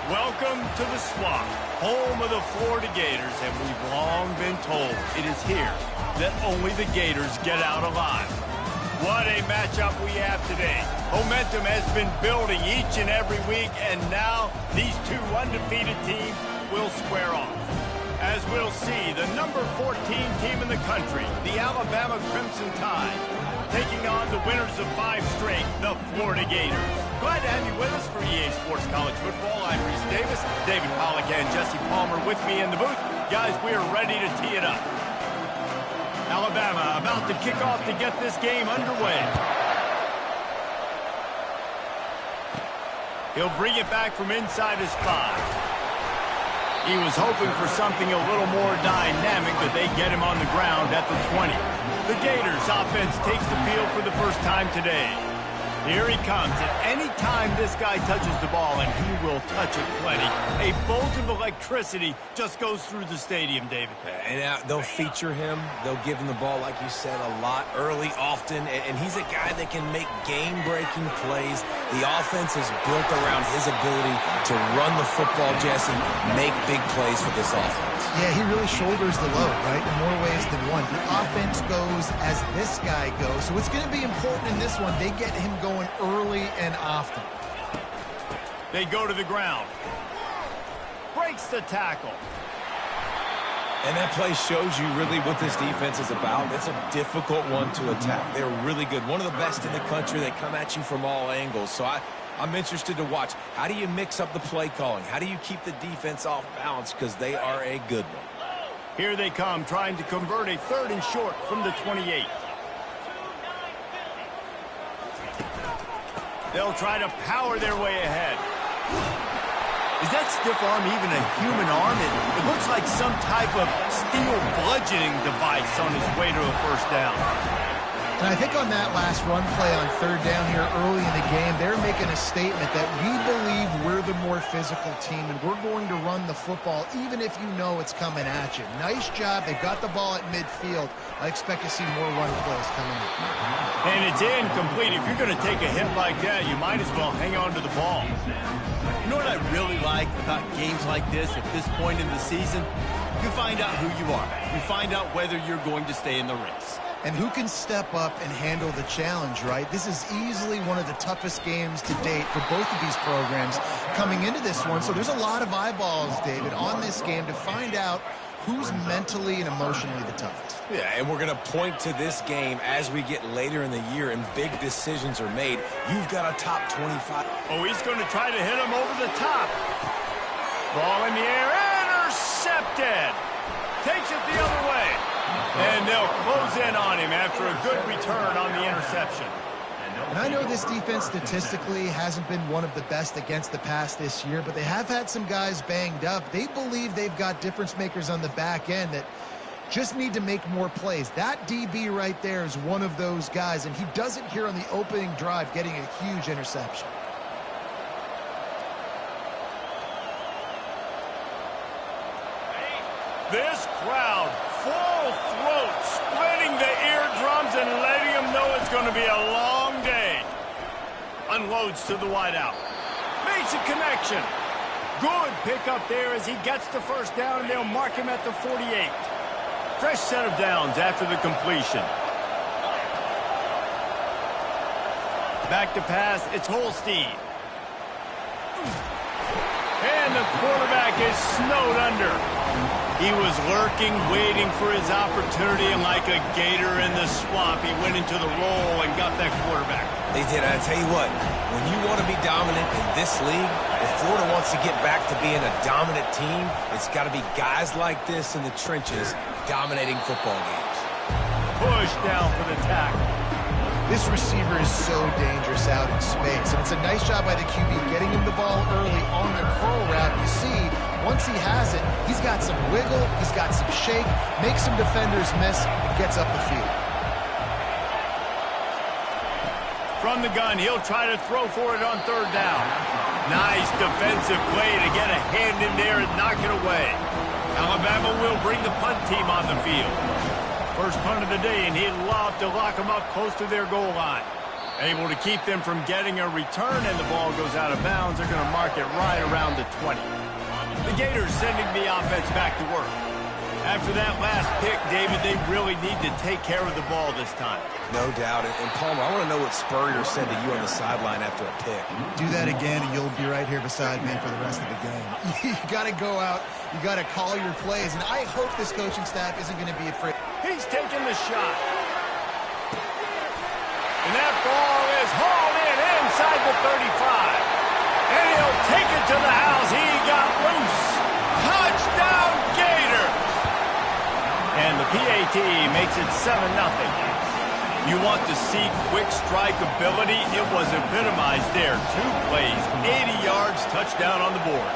Welcome to the swamp, home of the Florida Gators, and we've long been told it is here that only the Gators get out alive. What a matchup we have today. Momentum has been building each and every week, and now these two undefeated teams will square off. As we'll see, the number 14 team in the country, the Alabama Crimson Tide, taking on the winners of 5 straight, the Florida Gators. Glad to have you with us for EA Sports College Football. I'm Reese Davis, David Pollack and Jesse Palmer with me in the booth. Guys, we are ready to tee it up. Alabama about to kick off to get this game underway. He'll bring it back from inside his 5. He was hoping for something a little more dynamic, but they get him on the ground at the 20. The Gators offense takes the field for the first time today. Here he comes. At any time this guy touches the ball, and he will touch it plenty, a bolt of electricity just goes through the stadium, David. And they'll feature him. They'll give him the ball, like you said, a lot, early, often. And he's a guy that can make game-breaking plays. The offense is built around his ability to run the football, Jesse, make big plays for this offense. Yeah, he really shoulders the load, right, in more ways than one. The offense goes as this guy goes. So it's going to be important in this one. They get him going early and often. They go to the ground. Breaks the tackle. And that play shows you really what this defense is about. It's a difficult one to attack. They're really good. One of the best in the country. They come at you from all angles. So I'm interested to watch. How do you mix up the play calling? How do you keep the defense off balance? Because they are a good one. Here they come, trying to convert a 3rd and short from the 28. They'll try to power their way ahead. Is that stiff arm even a human arm? It looks like some type of steel bludgeoning device on his way to a first down. And I think on that last run play on 3rd down here early in the game, they're making a statement that we believe we're the more physical team and we're going to run the football even if you know it's coming at you. Nice job. They've got the ball at midfield. I expect to see more run plays coming up. And it's incomplete. If you're going to take a hit like that, you might as well hang on to the ball. You know what I really like about games like this at this point in the season? You find out who you are. You find out whether you're going to stay in the race. And who can step up and handle the challenge, right? This is easily one of the toughest games to date for both of these programs coming into this one. So there's a lot of eyeballs, David, on this game to find out who's mentally and emotionally the toughest. Yeah, and we're going to point to this game as we get later in the year and big decisions are made. You've got a top 25. Oh, he's going to try to hit him over the top. Ball in the air, intercepted. Takes it the other way. And they'll close in on him after a good return on the interception. And I know this defense statistically hasn't been one of the best against the pass this year, but they have had some guys banged up. They believe they've got difference makers on the back end that just need to make more plays. That DB right there is one of those guys, and he does it here on the opening drive, getting a huge interception. This crowd, full throat, splitting the eardrums and letting them know it's going to be a long day. Unloads to the wideout. Makes a connection. Good pickup there as he gets the first down, and they'll mark him at the 48. Fresh set of downs after the completion. Back to pass, it's Holstein. And the quarterback is snowed under. He was lurking, waiting for his opportunity, and like a gator in the swamp, he went into the roll and got that quarterback. They did. I tell you what, when you want to be dominant in this league, if Florida wants to get back to being a dominant team, it's got to be guys like this in the trenches dominating football games. Push down for the tackle. This receiver is so dangerous out in space, and it's a nice job by the QB getting him the ball early on the curl route. You see, once he has it, he's got some wiggle, he's got some shake, makes some defenders miss, and gets up the field. From the gun, he'll try to throw for it on 3rd down. Nice defensive play to get a hand in there and knock it away. Alabama will bring the punt team on the field. First punt of the day, and he'd love to lock them up close to their goal line. Able to keep them from getting a return, and the ball goes out of bounds. They're going to mark it right around the 20. The Gators sending the offense back to work. After that last pick, David, they really need to take care of the ball this time. No doubt. And Palmer, I want to know what Spurrier said to you on the sideline after a pick. Do that again, and you'll be right here beside me for the rest of the game. You got to go out. You got to call your plays, and I hope this coaching staff isn't going to be afraid. He's taking the shot. And that ball is hauled in inside the 35. And he'll take it to the house. He got loose. Touchdown, Gator. And the PAT makes it 7-0. You want to see quick strike ability? It was epitomized there. 2 plays, 80 yards, touchdown on the board.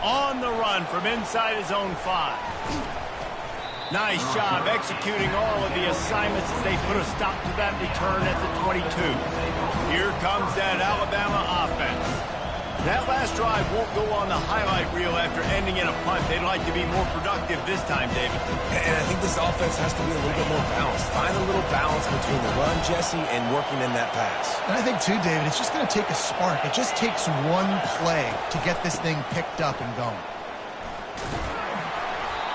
On the run from inside his own 5. Nice job executing all of the assignments as they put a stop to that return at the 22. Here comes that Alabama offense. That last drive won't go on the highlight reel after ending in a punt. They'd like to be more productive this time, David. And I think this offense has to be a little bit more balanced. Find a little balance between the run, Jesse, and working in that pass. And I think, too, David, it's just going to take a spark. It just takes one play to get this thing picked up and going.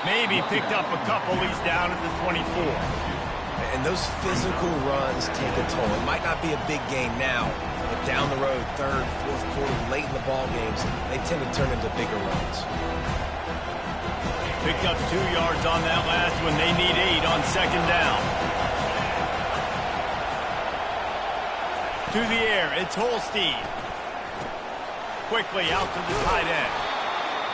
Maybe picked up a couple. He's down at the 24. And those physical runs take a toll. It might not be a big game now, but down the road, 3rd, 4th quarter, late in the ball games, they tend to turn into bigger runs. Picked up 2 yards on that last one. They need 8 on 2nd down. To the air, it's Holstein. Quickly out to the tight end.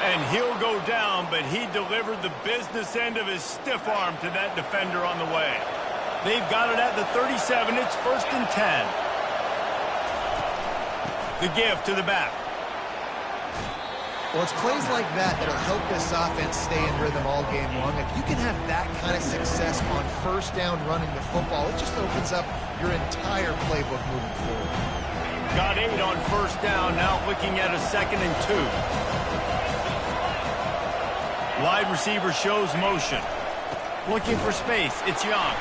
And he'll go down, but he delivered the business end of his stiff arm to that defender on the way. They've got it at the 37. It's 1st and 10. The give to the back. Well, it's plays like that that'll help this offense stay in rhythm all game long. If you can have that kind of success on 1st down running the football, it just opens up your entire playbook moving forward. Got 8 on 1st down, now looking at a 2nd and 2. Wide receiver shows motion. Looking for space. It's Young.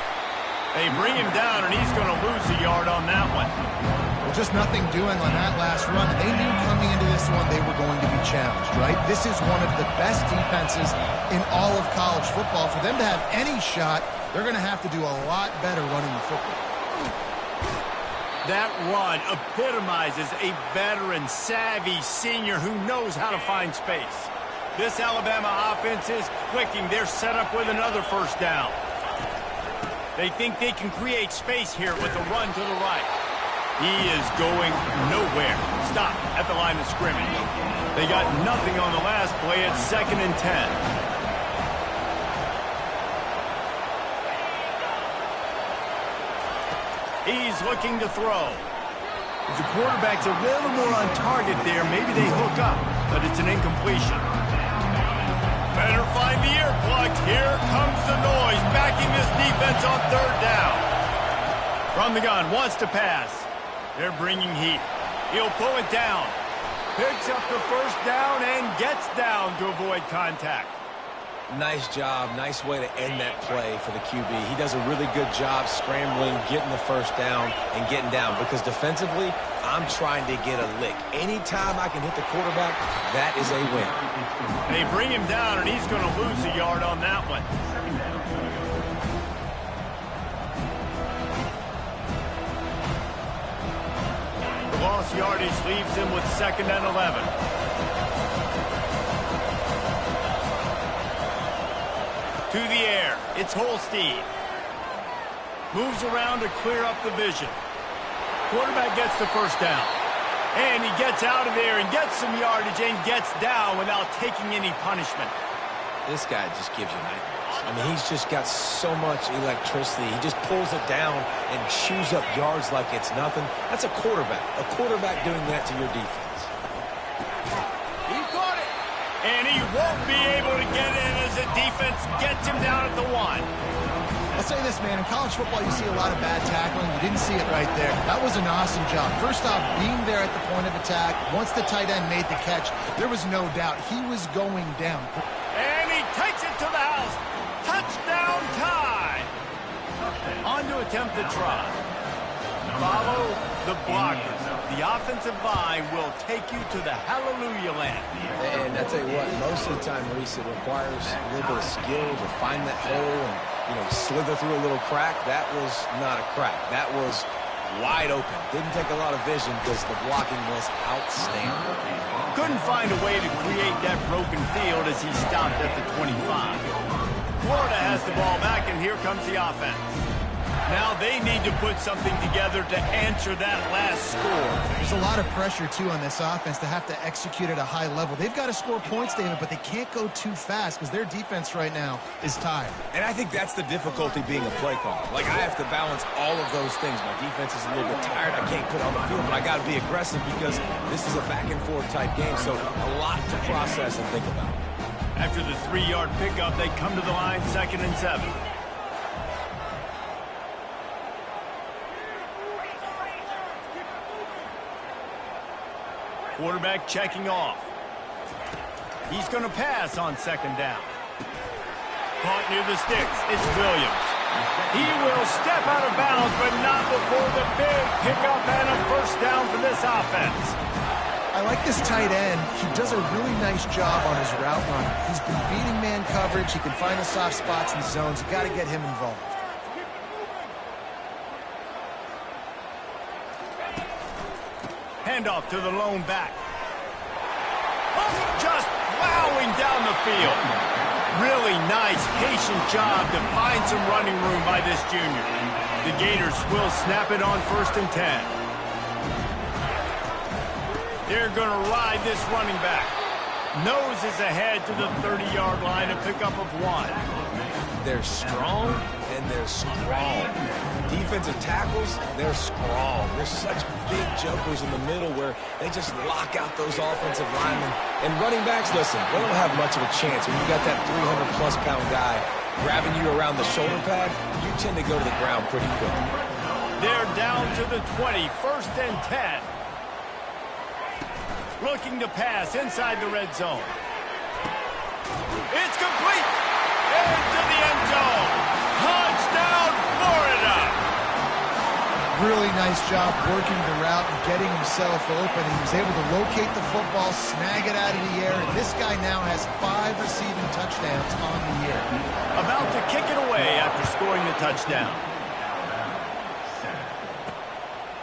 They bring him down, and he's going to lose a yard on that one. Well, just nothing doing on that last run. They knew coming into this one they were going to be challenged, right? This is one of the best defenses in all of college football. For them to have any shot, they're going to have to do a lot better running the football. That run epitomizes a veteran, savvy senior who knows how to find space. This Alabama offense is clicking. They're set up with another 1st down. They think they can create space here with a run to the right. He is going nowhere. Stop at the line of scrimmage. They got nothing on the last play. It's 2nd and 10. He's looking to throw. If the quarterback's a little more on target there, maybe they hook up, but it's an incompletion. Better find the earplugs. Here comes the noise, backing this defense on 3rd down. From the gun, wants to pass. They're bringing heat. He'll pull it down. Picks up the 1st down and gets down to avoid contact. Nice job. Nice way to end that play for the QB. He does a really good job scrambling, getting the 1st down, and getting down. Because defensively, I'm trying to get a lick. Anytime I can hit the quarterback, that is a win. They bring him down, and he's going to lose a yard on that one. The lost yardage leaves him with 2nd and 11. To the air, it's Holstein. Moves around to clear up the vision. Quarterback gets the 1st down. And he gets out of there and gets some yardage and gets down without taking any punishment. This guy just gives you nightmares. I mean, he's just got so much electricity. He just pulls it down and chews up yards like it's nothing. That's a quarterback. A quarterback doing that to your defense. He caught it. And he won't be able to get in as the defense gets him down at the 1. I'll say this, man. In college football, you see a lot of bad tackling. You didn't see it right there. That was an awesome job. First off, being there at the point of attack. Once the tight end made the catch, there was no doubt he was going down. And he takes it to the house. Touchdown tie. on to attempt the try. Follow the blockers. The offensive line will take you to the hallelujah land. And I tell you what, most of the time, Reese, it requires a little bit of skill to find that hole and, slither through a little crack. That was not a crack. That was wide open. Didn't take a lot of vision because the blocking was outstanding. Couldn't find a way to create that broken field as he stopped at the 25. Florida has the ball back, and here comes the offense. Now they need to put something together to answer that last score. There's a lot of pressure, too, on this offense to have to execute at a high level. They've got to score points, David, but they can't go too fast because their defense right now is tired. And I think that's the difficulty being a play caller. Like, I have to balance all of those things. My defense is a little bit tired. I can't put it on the field, but I got to be aggressive because this is a back-and-forth type game, so a lot to process and think about. After the 3-yard pickup, they come to the line, 2nd and 7. Quarterback checking off. He's going to pass on 2nd down. Caught near the sticks. It's Williams. He will step out of bounds, but not before the big pickup and a 1st down for this offense. I like this tight end. He does a really nice job on his route running. He's been beating man coverage. He can find the soft spots and zones. You got to get him involved. Handoff to the lone back. Just plowing down the field. Really nice, patient job to find some running room by this junior. The Gators will snap it on 1st and 10. They're going to ride this running back. Nose is ahead to the 30-yard line, a pickup of 1. They're strong and they're strong. Defensive tackles, they're strong. They're such big jokers in the middle where they just lock out those offensive linemen. And running backs, listen, they don't have much of a chance. When you got that 300-plus pound guy grabbing you around the shoulder pad, you tend to go to the ground pretty quick. They're down to the 20, 1st and 10. Looking to pass inside the red zone. It's complete. Into the end zone. Touchdown, Florida. Really nice job working the route and getting himself open. He was able to locate the football, snag it out of the air, and this guy now has 5 receiving touchdowns on the year. About to kick it away after scoring the touchdown.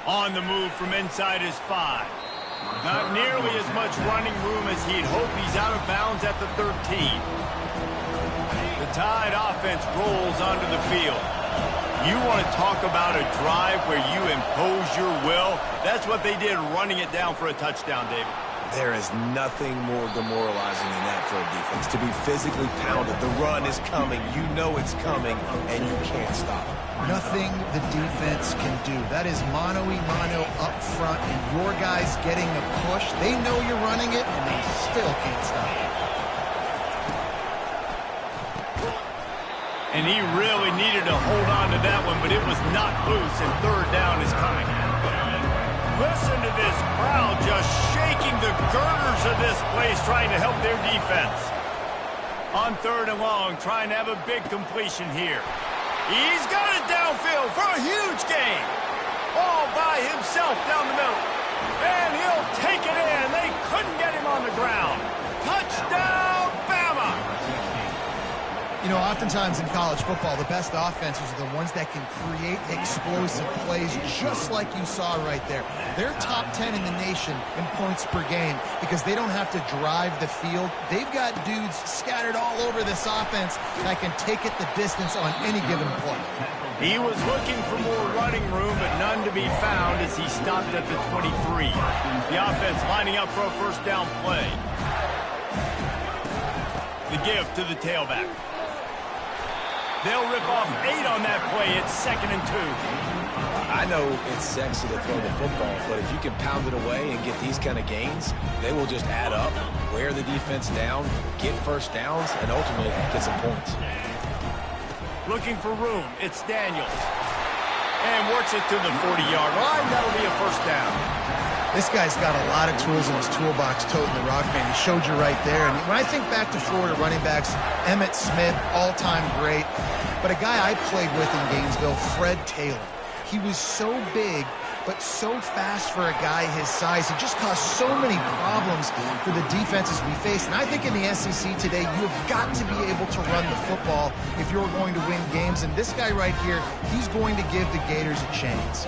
On the move from inside his 5. Not nearly as much running room as he'd hoped. He's out of bounds at the 13. The Tide offense rolls onto the field. You want to talk about a drive where you impose your will? That's what they did, running it down for a touchdown, David. There is nothing more demoralizing than that for a defense. To be physically pounded, the run is coming, you know it's coming, and you can't stop it. Nothing the defense can do. That is mano-a-mano up front, and your guys getting a push. They know you're running it, and they still can't stop it. And he really needed to hold on to that one, but it was not loose, and 3rd down is coming. Listen to this crowd just shaking the girders of this place, trying to help their defense. On 3rd and long, trying to have a big completion here. He's got it downfield for a huge gain. All by himself down the middle. And he'll take it in. They couldn't get him on the ground. Touchdown, Bama! You know, oftentimes in college football, the best offenses are the ones that can create explosive plays, just like you saw right there. They're top 10 in the nation in points per game because they don't have to drive the field. They've got dudes scattered all over this offense that can take it the distance on any given play. He was looking for more running room, but none to be found as he stopped at the 23. The offense lining up for a 1st down play. The give to the tailback. They'll rip off 8 on that play. It's 2nd and 2. I know it's sexy to throw the football, but if you can pound it away and get these kind of gains, they will just add up, wear the defense down, get 1st downs, and ultimately get some points. Looking for room. It's Daniels. And works it to the 40-yard line. That'll be a 1st down. This guy's got a lot of tools in his toolbox, toting the rock, man. He showed you right there. And when I think back to Florida running backs, Emmitt Smith, all-time great. but a guy I played with in Gainesville, Fred Taylor. He was so big, but so fast for a guy his size. He just caused so many problems for the defenses we face. And I think in the SEC today, you have got to be able to run the football if you're going to win games. And this guy right here, he's going to give the Gators a chance.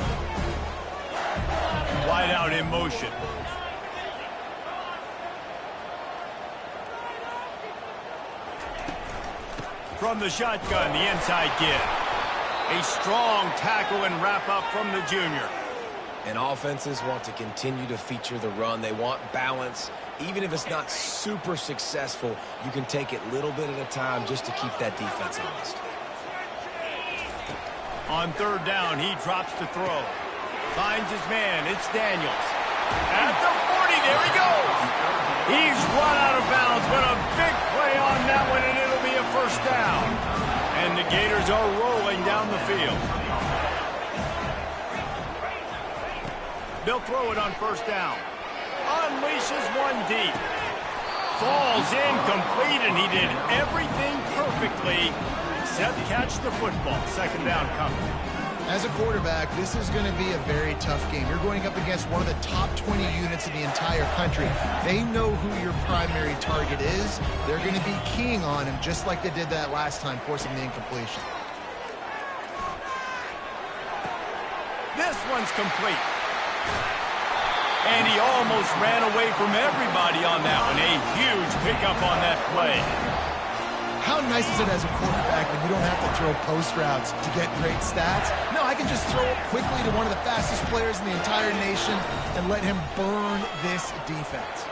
Wide out in motion. From the shotgun, the inside give. A strong tackle and wrap up from the junior. And offenses want to continue to feature the run. They want balance. Even if it's not super successful, you can take it little bit at a time just to keep that defense honest. On third down, he drops to throw. Finds his man. It's Daniels. At the 40, there he goes. He's run out of bounds, but a big play on that one, and it'll be a first down. And the Gators are rolling down the field. They'll throw it on first down. Unleashes one deep. Falls incomplete, and he did everything perfectly except catch the football. Second down coming. As a quarterback, this is going to be a very tough game. You're going up against one of the top 20 units in the entire country. They know who your primary target is. They're going to be keying on him just like they did that last time, forcing the incompletion. This one's complete. And he almost ran away from everybody on that one. A huge pickup on that play. How nice is it as a quarterback when you don't have to throw post routes to get great stats? No, I can just throw it quickly to one of the fastest players in the entire nation and let him burn this defense.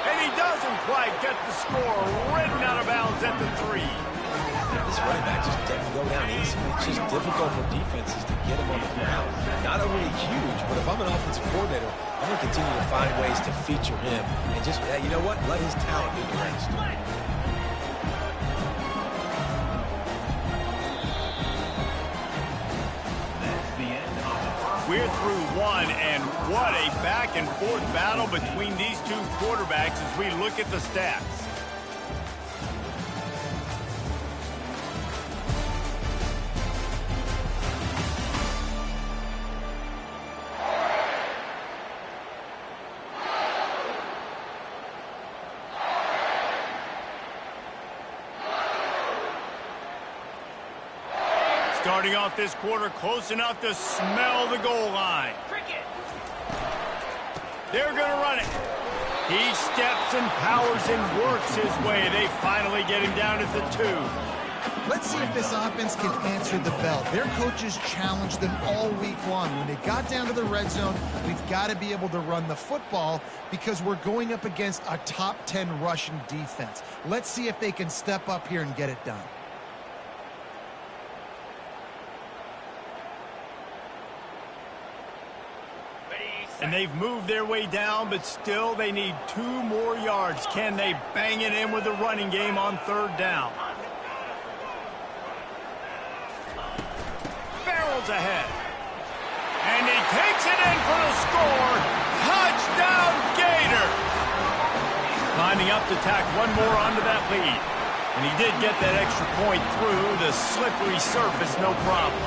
And he doesn't quite get the score. Ridden out of bounds at the 3. This running back just doesn't go down easy. It's just difficult for defenses to get him on the ground. Not overly huge, but if I'm an offensive coordinator, I'm going to continue to find ways to feature him and just, you know what, let his talent do the rest. We're through one, and what a back-and-forth battle between these two quarterbacks as we look at the stats. Starting off this quarter close enough to smell the goal line. They're going to run it. He steps and powers and works his way. They finally get him down at the 2. Let's see if this offense can answer the bell. Their coaches challenged them all week long. When they got down to the red zone, we've got to be able to run the football because we're going up against a top 10 rushing defense. Let's see if they can step up here and get it done. And they've moved their way down, but still they need 2 more yards. Can they bang it in with the running game on third down? Barrels ahead. And he takes it in for the score. Touchdown, Gator! Lining up to tack one more onto that lead. And he did get that extra point through the slippery surface, no problem.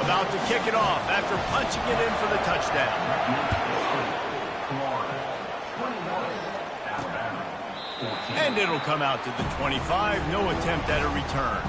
About to kick it off after punching it in for the touchdown. And it'll come out to the 25. No attempt at a return.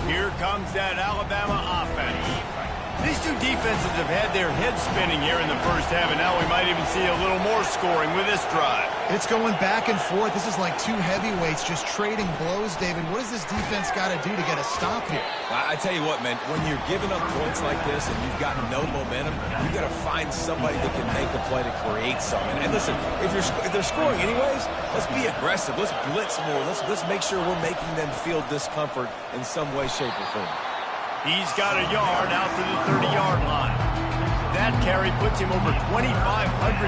Here comes that Alabama offense. These two defenses have had their heads spinning here in the first half, and now we might even see a little more scoring with this drive. It's going back and forth. This is like two heavyweights just trading blows, David. What does this defense got to do to get a stop here? I tell you what, man, when you're giving up points like this and you've got no momentum, you got to find somebody that can make a play to create something. And listen, if they're scoring anyways, let's be aggressive. Let's blitz more. Let's make sure we're making them feel discomfort in some way, shape, or form. He's got a yard out to the 30-yard line. That carry puts him over 2,500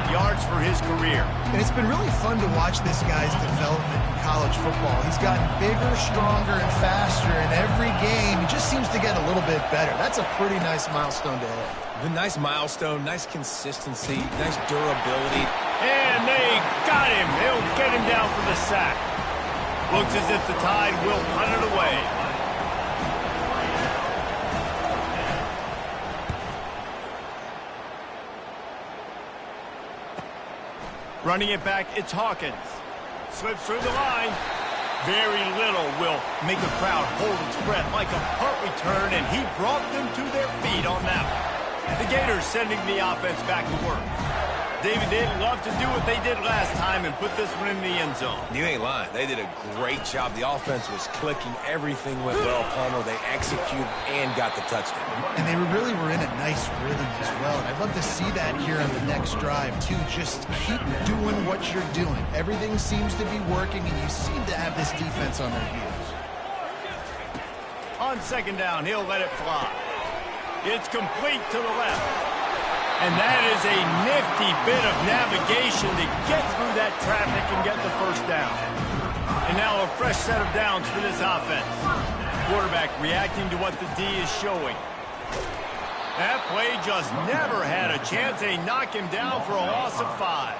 yards for his career. And it's been really fun to watch this guy's development in college football. He's gotten bigger, stronger, and faster in every game. He just seems to get a little bit better. That's a pretty nice milestone to hit. The nice milestone, nice consistency, nice durability. And they got him. They'll get him down for the sack. Looks as if the Tide will punt it away. Running it back, it's Hawkins. Slips through the line. Very little will make a crowd hold its breath like a punt return, and he brought them to their feet on that one. The Gators sending the offense back to work. David, they'd love to do what they did last time and put this one in the end zone. You ain't lying. They did a great job. The offense was clicking. Everything went well, Palmer. They executed and got the touchdown. And they really were in a nice rhythm as well. And I'd love to see that here on the next drive, too. Just keep doing what you're doing. Everything seems to be working, and you seem to have this defense on their heels. On second down, he'll let it fly. It's complete to the left. And that is a nifty bit of navigation to get through that traffic and get the first down. And now a fresh set of downs for this offense. Quarterback reacting to what the D is showing. That play just never had a chance. They knock him down for a loss of 5.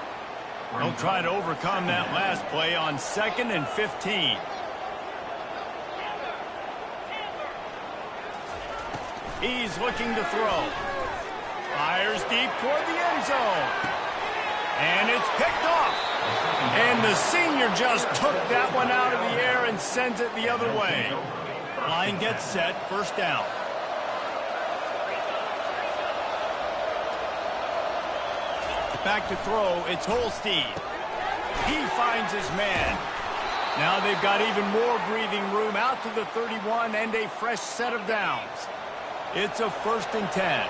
They'll try to overcome that last play on 2nd and 15. He's looking to throw. Fires deep toward the end zone. And it's picked off. And the senior just took that one out of the air and sends it the other way. Line gets set, first down. Back to throw, it's Holstein. He finds his man. Now they've got even more breathing room out to the 31 and a fresh set of downs. It's a 1st and 10.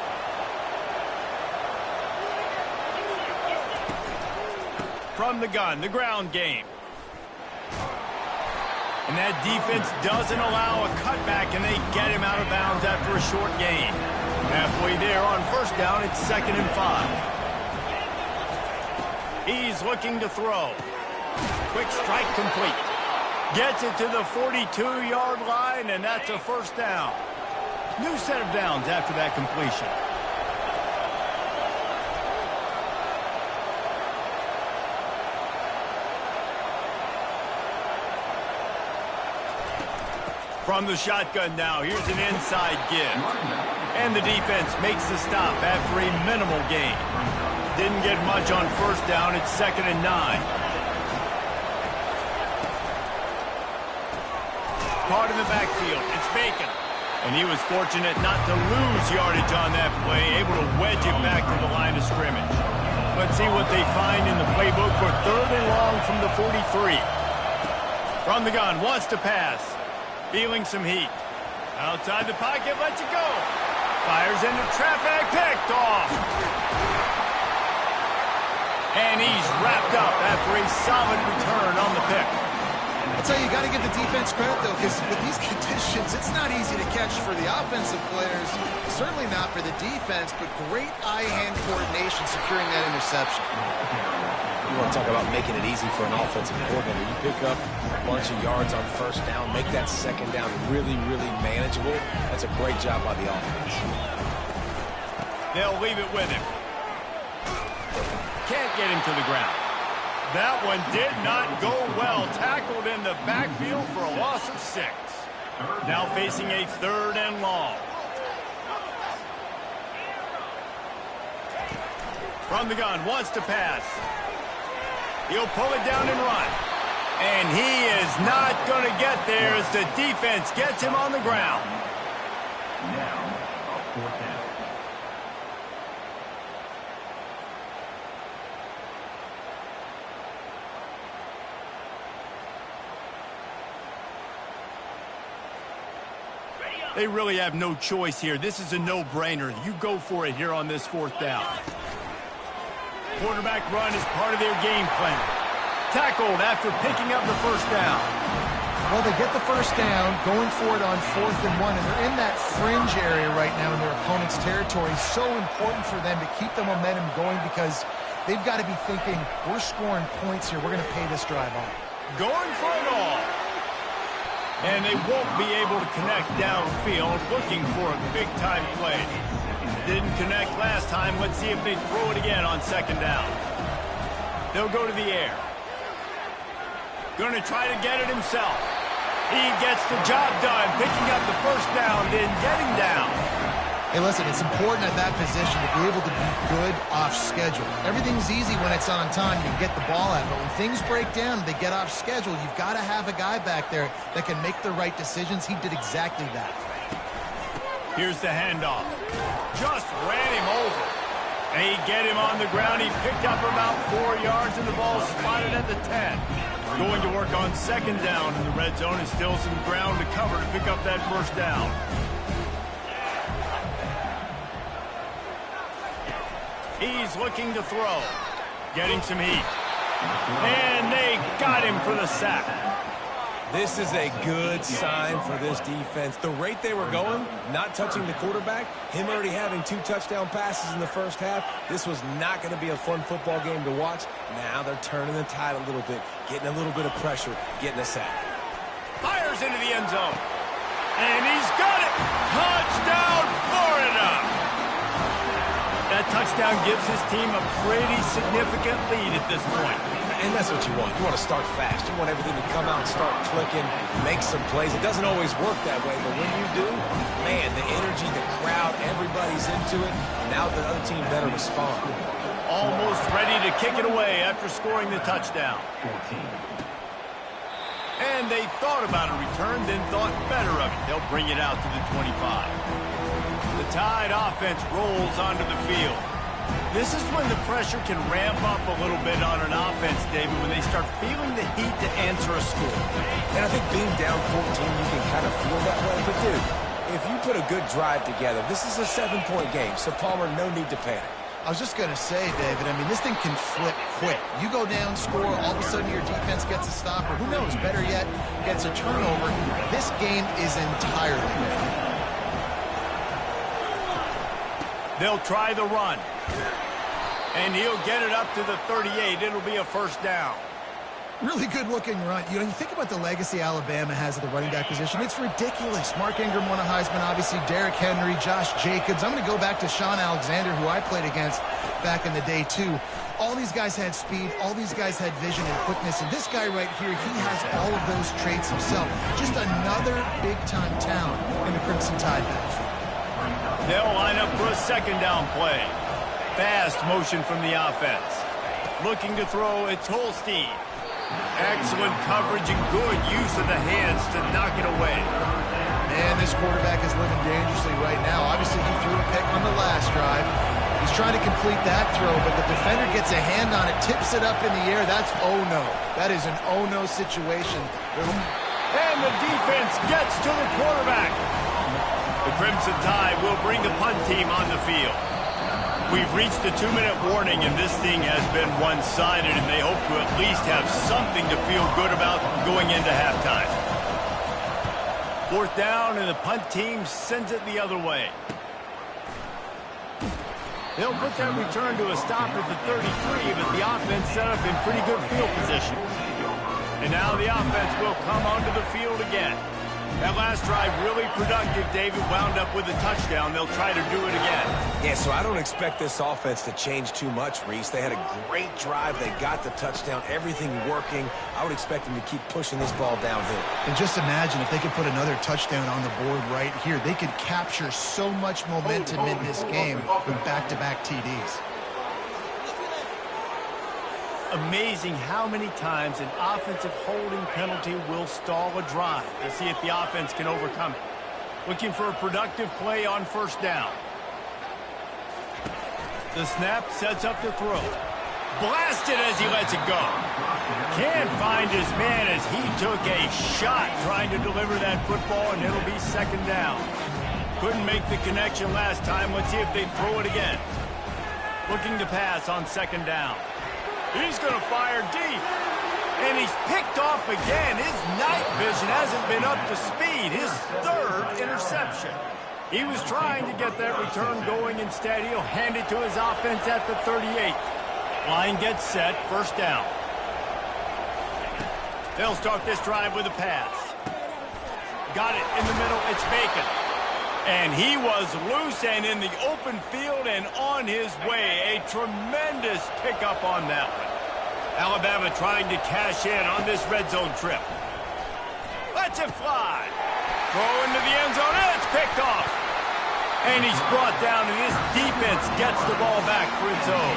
From the gun, the ground game. And that defense doesn't allow a cutback, and they get him out of bounds after a short gain. Halfway there on first down, it's 2nd and 5. He's looking to throw. Quick strike complete. Gets it to the 42-yard line, and that's a first down. New set of downs after that completion. From the shotgun now, here's an inside give. And the defense makes the stop after a minimal gain. Didn't get much on first down. It's 2nd and 9. Caught in the backfield. It's Bacon. And he was fortunate not to lose yardage on that play, able to wedge it back to the line of scrimmage. Let's see what they find in the playbook for 3rd and long from the 43. From the gun, wants to pass. Feeling some heat. Outside the pocket, lets it go. Fires into traffic, picked off. And he's wrapped up after a solid return on the pick. I'll tell you, you got to give the defense credit, though, because with these conditions, it's not easy to catch for the offensive players. Certainly not for the defense, but great eye-hand coordination securing that interception. You want to talk about making it easy for an offensive coordinator. You pick up a bunch of yards on first down, make that second down really, really manageable. That's a great job by the offense. They'll leave it with him. Can't get him to the ground. That one did not go well. Tackled in the backfield for a loss of 6. Now facing a 3rd and long. From the gun, wants to pass. He'll pull it down and run. And he is not going to get there as the defense gets him on the ground. Now, a 4th down. They really have no choice here. This is a no-brainer. You go for it here on this 4th down. Quarterback run is part of their game plan. Tackled after picking up the first down. Well, they get the first down, going for it on 4th and 1, and they're in that fringe area right now in their opponent's territory. So important for them to keep the momentum going because they've got to be thinking, we're scoring points here. We're going to pay this drive off. Going for it all. And they won't be able to connect downfield, looking for a big-time play. Didn't connect last time. Let's see if they throw it again on 2nd down. They'll go to the air. Going to try to get it himself. He gets the job done, picking up the first down, then getting down. Hey, listen, it's important at that position to be able to be good off schedule. Everything's easy when it's on time. You get the ball out. But when things break down, they get off schedule. You've got to have a guy back there that can make the right decisions. He did exactly that. Here's the handoff. Just ran him over. They get him on the ground. He picked up about 4 yards, and the ball spotted at the 10. Going to work on second down in the red zone, and still some ground to cover to pick up that first down. He's looking to throw. Getting some heat. And they got him for the sack. This is a good sign for this defense. The rate they were going, not touching the quarterback, him already having 2 touchdown passes in the first half, this was not going to be a fun football game to watch. Now they're turning the tide a little bit, getting a little bit of pressure, getting a sack. Fires into the end zone. And he's got it. Touchdown, Florida. That touchdown gives his team a pretty significant lead at this point. And that's what you want. You want to start fast. You want everything to come out and start clicking, make some plays. It doesn't always work that way, but when you do, man, the energy, the crowd, everybody's into it. Now the other team better respond. Almost ready to kick it away after scoring the touchdown. 14. And they thought about a return, then thought better of it. They'll bring it out to the 25. The Tide offense rolls onto the field. This is when the pressure can ramp up a little bit on an offense, David, when they start feeling the heat to answer a score. And I think being down 14, you can kind of feel that way. But, dude, if you put a good drive together, this is a 7-point game, so, Palmer, no need to panic. I was just going to say, David, I mean, this thing can flip quick. You go down, score, all of a sudden your defense gets a stop, or who knows, better yet, gets a turnover. This game is entirely different. They'll try the run. And he'll get it up to the 38. It'll be a first down. Really good-looking run. You know, you think about the legacy Alabama has at the running back position. It's ridiculous. Mark Ingram won a Heisman, obviously. Derrick Henry, Josh Jacobs. I'm going to go back to Sean Alexander, who I played against back in the day, too. All these guys had speed. All these guys had vision and quickness. And this guy right here, he has all of those traits himself. Just another big-time talent in the Crimson Tide backfield. They'll line up for a second down play. Fast motion from the offense. Looking to throw, it's Holstein. Excellent coverage and good use of the hands to knock it away. Man, this quarterback is living dangerously right now. Obviously, he threw a pick on the last drive. He's trying to complete that throw, but the defender gets a hand on it, tips it up in the air. That's oh-no. That is an oh-no situation. And the defense gets to the quarterback. The Crimson Tide will bring the punt team on the field. We've reached the 2-minute warning, and this thing has been one-sided, and they hope to at least have something to feel good about going into halftime. Fourth down, and the punt team sends it the other way. They'll put that return to a stop at the 33, but the offense set up in pretty good field position. And now the offense will come onto the field again. That last drive really productive. David wound up with a touchdown. They'll try to do it again. Yeah, so I don't expect this offense to change too much, Reese. They had a great drive. They got the touchdown. Everything working. I would expect them to keep pushing this ball downhill. And just imagine if they could put another touchdown on the board right here. They could capture so much momentum in this game with back-to-back TDs. Amazing how many times an offensive holding penalty will stall a drive. Let's see if the offense can overcome it. Looking for a productive play on first down. The snap sets up the throw. Blasted as he lets it go. Can't find his man as he took a shot trying to deliver that football, and it'll be second down. Couldn't make the connection last time. Let's see if they throw it again. Looking to pass on second down. He's going to fire deep. And he's picked off again. His night vision hasn't been up to speed. His third interception. He was trying to get that return going. Instead, he'll hand it to his offense at the 38. Line gets set. First down. They'll start this drive with a pass. Got it in the middle. It's Bacon. And he was loose and in the open field and on his way. A tremendous pickup on that one. Alabama trying to cash in on this red zone trip. Lets it fly. Throw into the end zone, and it's picked off. And he's brought down, and this defense gets the ball back for its own.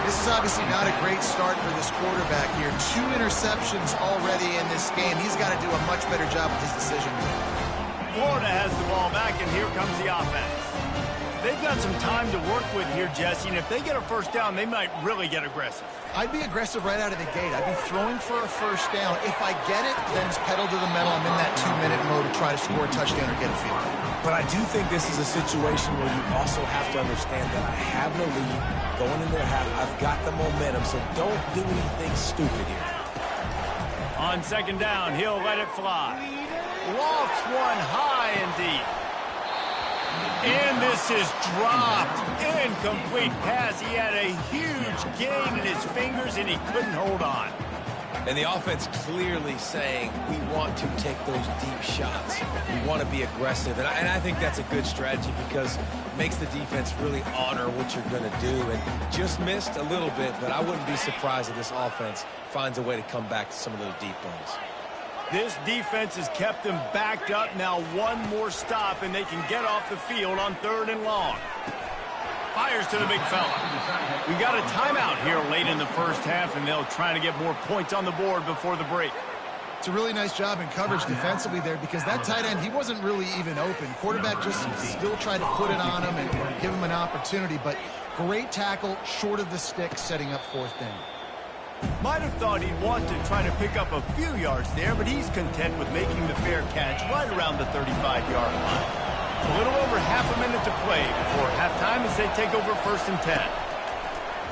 This is obviously not a great start for this quarterback here. 2 interceptions already in this game. He's got to do a much better job with his decision. Florida has the ball back, and here comes the offense. They've got some time to work with here, Jesse, and if they get a first down, they might really get aggressive. I'd be aggressive right out of the gate. I'd be throwing for a first down. If I get it, then it's pedal to the metal. I'm in that 2-minute mode to try to score a touchdown or get a field goal. But I do think this is a situation where you also have to understand that I have the lead going into the half. I've got the momentum, so don't do anything stupid here. On second down, he'll let it fly. Lofts one high and deep. And this is dropped. Incomplete pass. He had a huge gain in his fingers, and he couldn't hold on. And the offense clearly saying, we want to take those deep shots. We want to be aggressive. And I think that's a good strategy because it makes the defense really honor what you're going to do. And just missed a little bit, but I wouldn't be surprised if this offense finds a way to come back to some of those deep ones. This defense has kept them backed up. Now one more stop, and they can get off the field on 3rd and long. Fires to the big fella. We got a timeout here late in the first half, and they'll try to get more points on the board before the break. It's a really nice job in coverage defensively there because that tight end, he wasn't really even open. Quarterback just still tried to put it on him and give him an opportunity, but great tackle short of the stick setting up 4th down. Might have thought he'd want to try to pick up a few yards there, but he's content with making the fair catch right around the 35-yard line. A little over half a minute to play before halftime as they take over 1st and 10.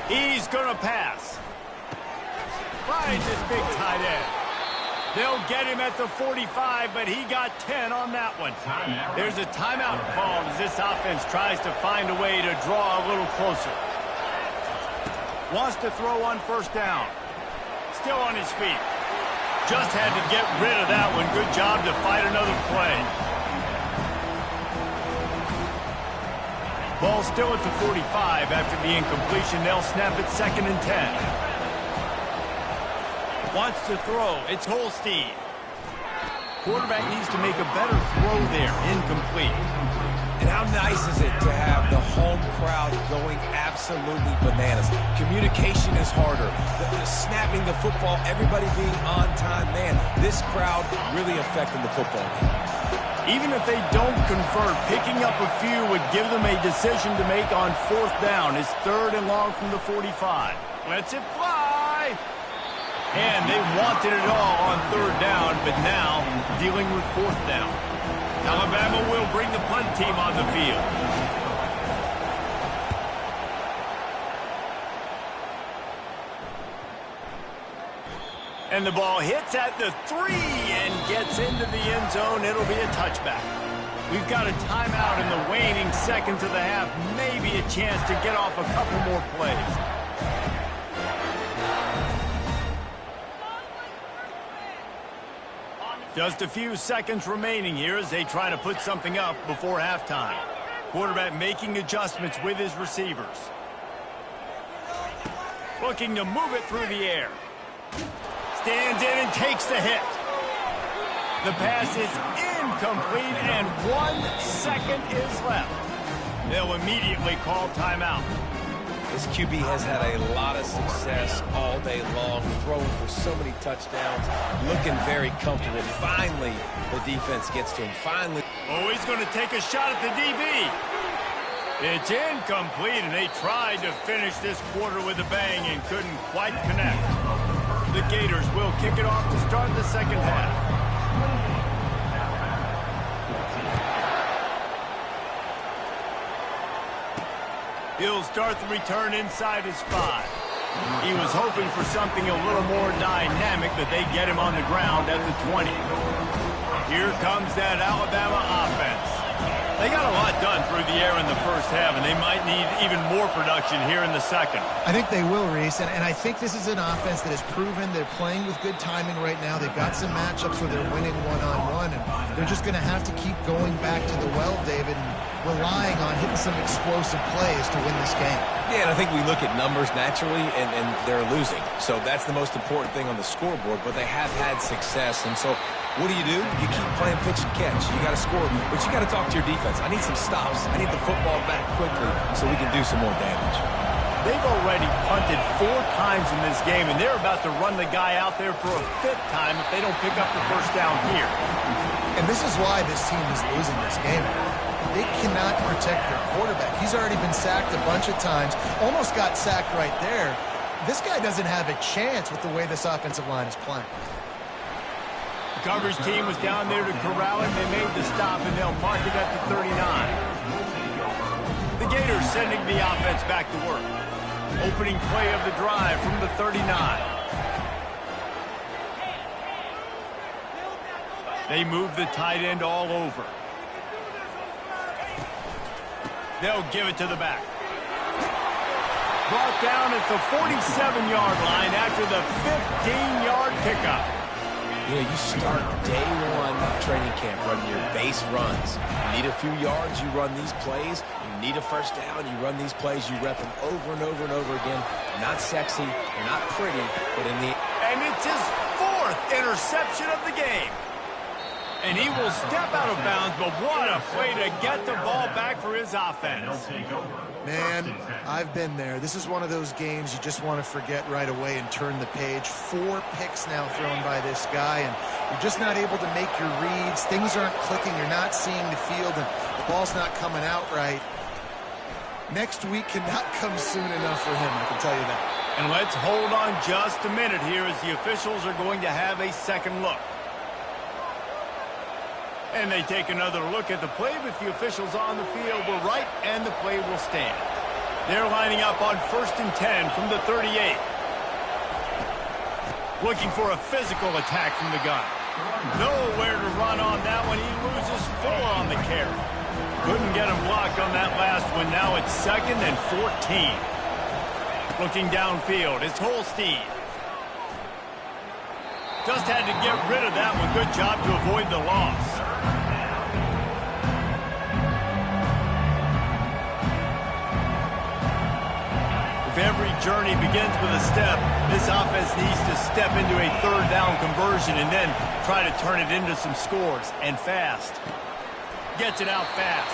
He's going to pass. Finds his big tight end. They'll get him at the 45, but he got 10 on that one. There's a timeout called as this offense tries to find a way to draw a little closer. Wants to throw on 1st down. Still on his feet. Just had to get rid of that one. Good job to fight another play. Ball still at the 45 after the incompletion. They'll snap it 2nd and 10. Wants to throw. It's Holstein. Quarterback needs to make a better throw there. Incomplete. And how nice is it to have the home crowd going absolutely bananas? Communication is harder. The snapping the football, everybody being on time. Man, this crowd really affecting the football game. Even if they don't convert, picking up a few would give them a decision to make on 4th down. It's 3rd and long from the 45. Lets it fly. And they wanted it all on 3rd down, but now dealing with 4th down. Alabama will bring the punt team on the field. And the ball hits at the 3 and gets into the end zone. It'll be a touchback. We've got a timeout in the waning seconds of the half. Maybe a chance to get off a couple more plays. Just a few seconds remaining here as they try to put something up before halftime. Quarterback making adjustments with his receivers. Looking to move it through the air. Stands in and takes the hit. The pass is incomplete and 1 second is left. They'll immediately call timeout. This QB has had a lot of success all day long, throwing for so many touchdowns, looking very comfortable. Finally, the defense gets to him. Finally. Oh, he's going to take a shot at the DB. It's incomplete, and they tried to finish this quarter with a bang and couldn't quite connect. The Gators will kick it off to start the 2nd half. He'll start the return inside his 5. He was hoping for something a little more dynamic, but they get him on the ground at the 20. Here comes that Alabama offense. They got a lot done through the air in the first half, and they might need even more production here in the second. I think they will, Reese, and I think this is an offense that has proven they're playing with good timing right now. They've got some matchups where they're winning one-on-one, and They're just going to have to keep going back to the well, David, and relying on hitting some explosive plays to win this game. Yeah, and I think we look at numbers naturally, and they're losing. So that's the most important thing on the scoreboard, but they have had success. And so what do? You keep playing pitch and catch. You got to score, but you got to talk to your defense. I need some stops. I need the football back quickly so we can do some more damage. They've already punted 4 times in this game, and they're about to run the guy out there for a 5th time if they don't pick up the first down here. And this is why this team is losing this game. They cannot protect their quarterback. He's already been sacked a bunch of times, almost got sacked right there. This guy doesn't have a chance with the way this offensive line is playing. The coverage team was down there to corral him. They made the stop, and they'll mark it at the 39. The Gators sending the offense back to work. Opening play of the drive from the 39. They move the tight end all over. They'll give it to the back. Brought down at the 47-yard line after the 15-yard pickup. You know, you start day one of training camp running your base runs. You need a few yards, you run these plays. You need a first down, you run these plays. You rep them over and over and over again. They're not sexy, they're not pretty, but in the... And it's his 4th interception of the game. And he will step out of bounds, but what a play to get the ball back for his offense. Man, I've been there. This is one of those games you just want to forget right away and turn the page. 4 picks now thrown by this guy, and you're just not able to make your reads. Things aren't clicking. You're not seeing the field, and the ball's not coming out right. Next week cannot come soon enough for him, I can tell you that. And let's hold on just a minute here as the officials are going to have a second look. And they take another look at the play, but the officials on the field were right, and the play will stand. They're lining up on 1st and 10 from the 38. Looking for a physical attack from the gun. Nowhere to run on that one. He loses 4 on the carry. Couldn't get him blocked on that last one. Now it's 2nd and 14. Looking downfield, it's Holstein. Just had to get rid of that one. Good job to avoid the loss. If every journey begins with a step, this offense needs to step into a 3rd down conversion and then try to turn it into some scores, and fast. Gets it out fast.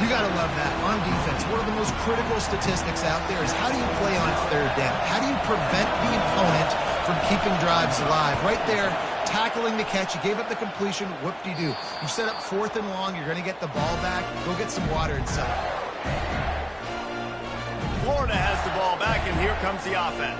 You got to love that. On defense, one of the most critical statistics out there is how do you play on 3rd down? How do you prevent the opponent from keeping drives alive? Right there, tackling the catch. You gave up the completion. Whoop-de-doo. You set up 4th and long. You're going to get the ball back. Go get some water inside. Florida has the ball back, and here comes the offense.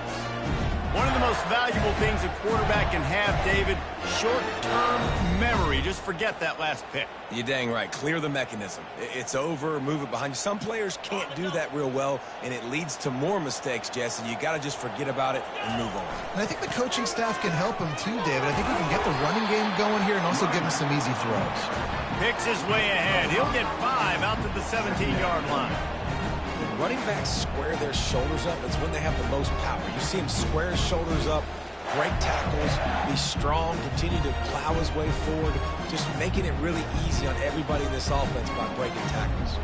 One of the most valuable things a quarterback can have, David, short-term memory. Just forget that last pick. You're dang right. Clear the mechanism. It's over, move it behind you. Some players can't do that real well, and it leads to more mistakes, Jesse. You got to just forget about it and move on. And I think the coaching staff can help him too, David. I think he can get the running game going here and also give him some easy throws. Picks his way ahead. He'll get 5 out to the 17-yard line. When running backs square their shoulders up, it's when they have the most power. You see him square his shoulders up, break tackles, be strong, continue to plow his way forward, just making it really easy on everybody in this offense by breaking tackles.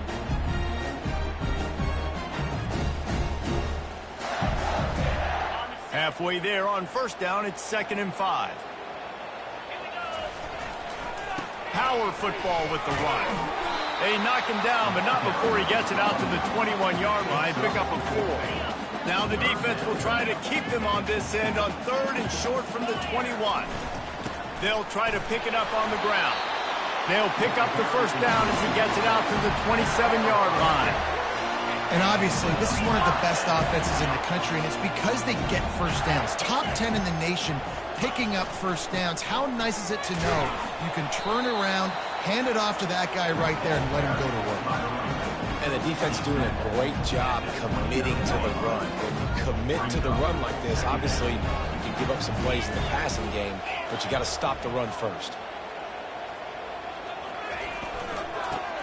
Halfway there on 1st down, it's 2nd and 5. Power football with the run. They knock him down, but not before he gets it out to the 21-yard line. Pick up a 4. Now the defense will try to keep them on this end on 3rd and short from the 21. They'll try to pick it up on the ground. They'll pick up the 1st down as he gets it out to the 27-yard line. And obviously, this is one of the best offenses in the country, and it's because they get 1st downs. Top 10 in the nation picking up 1st downs. How nice is it to know you can turn around, hand it off to that guy right there, and let him go to work. And the defense doing a great job committing to the run. When you commit to the run like this, obviously you can give up some plays in the passing game, but you got to stop the run first.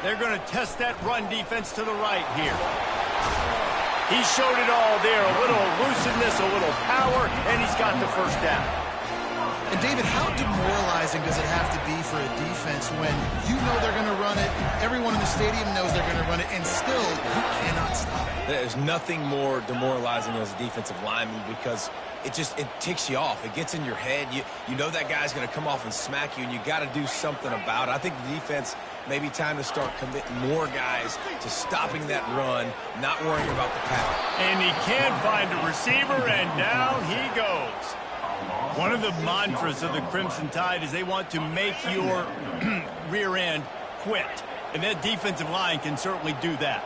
They're going to test that run defense to the right here. He showed it all there. A little elusiveness, a little power, and he's got the 1st down. And David, how demoralizing does it have to be for a defense when you know they're going to run it, everyone in the stadium knows they're going to run it, and still you cannot stop it? There's nothing more demoralizing as a defensive lineman because it ticks you off. It gets in your head. You know that guy's going to come off and smack you, and you got to do something about it. I think the defense maybe time to start committing more guys to stopping that run, not worrying about the pass. And he can't find a receiver, and down he goes. One of the mantras of the Crimson Tide is they want to make your rear end quit. And that defensive line can certainly do that.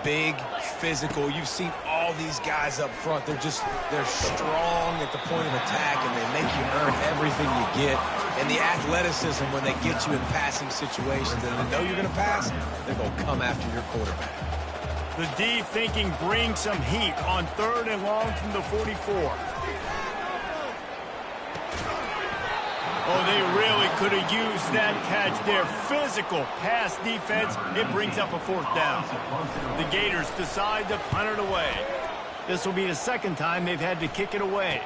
Big, physical. You've seen all these guys up front. They're strong at the point of attack, and they make you earn everything you get. And the athleticism when they get you in passing situations and they know you're going to pass, they're going to come after your quarterback. The D thinking bring some heat on 3rd and long from the 44. Oh, they really could have used that catch there. Physical pass defense. It brings up a 4th down. The Gators decide to punt it away. This will be the 2nd time they've had to kick it away.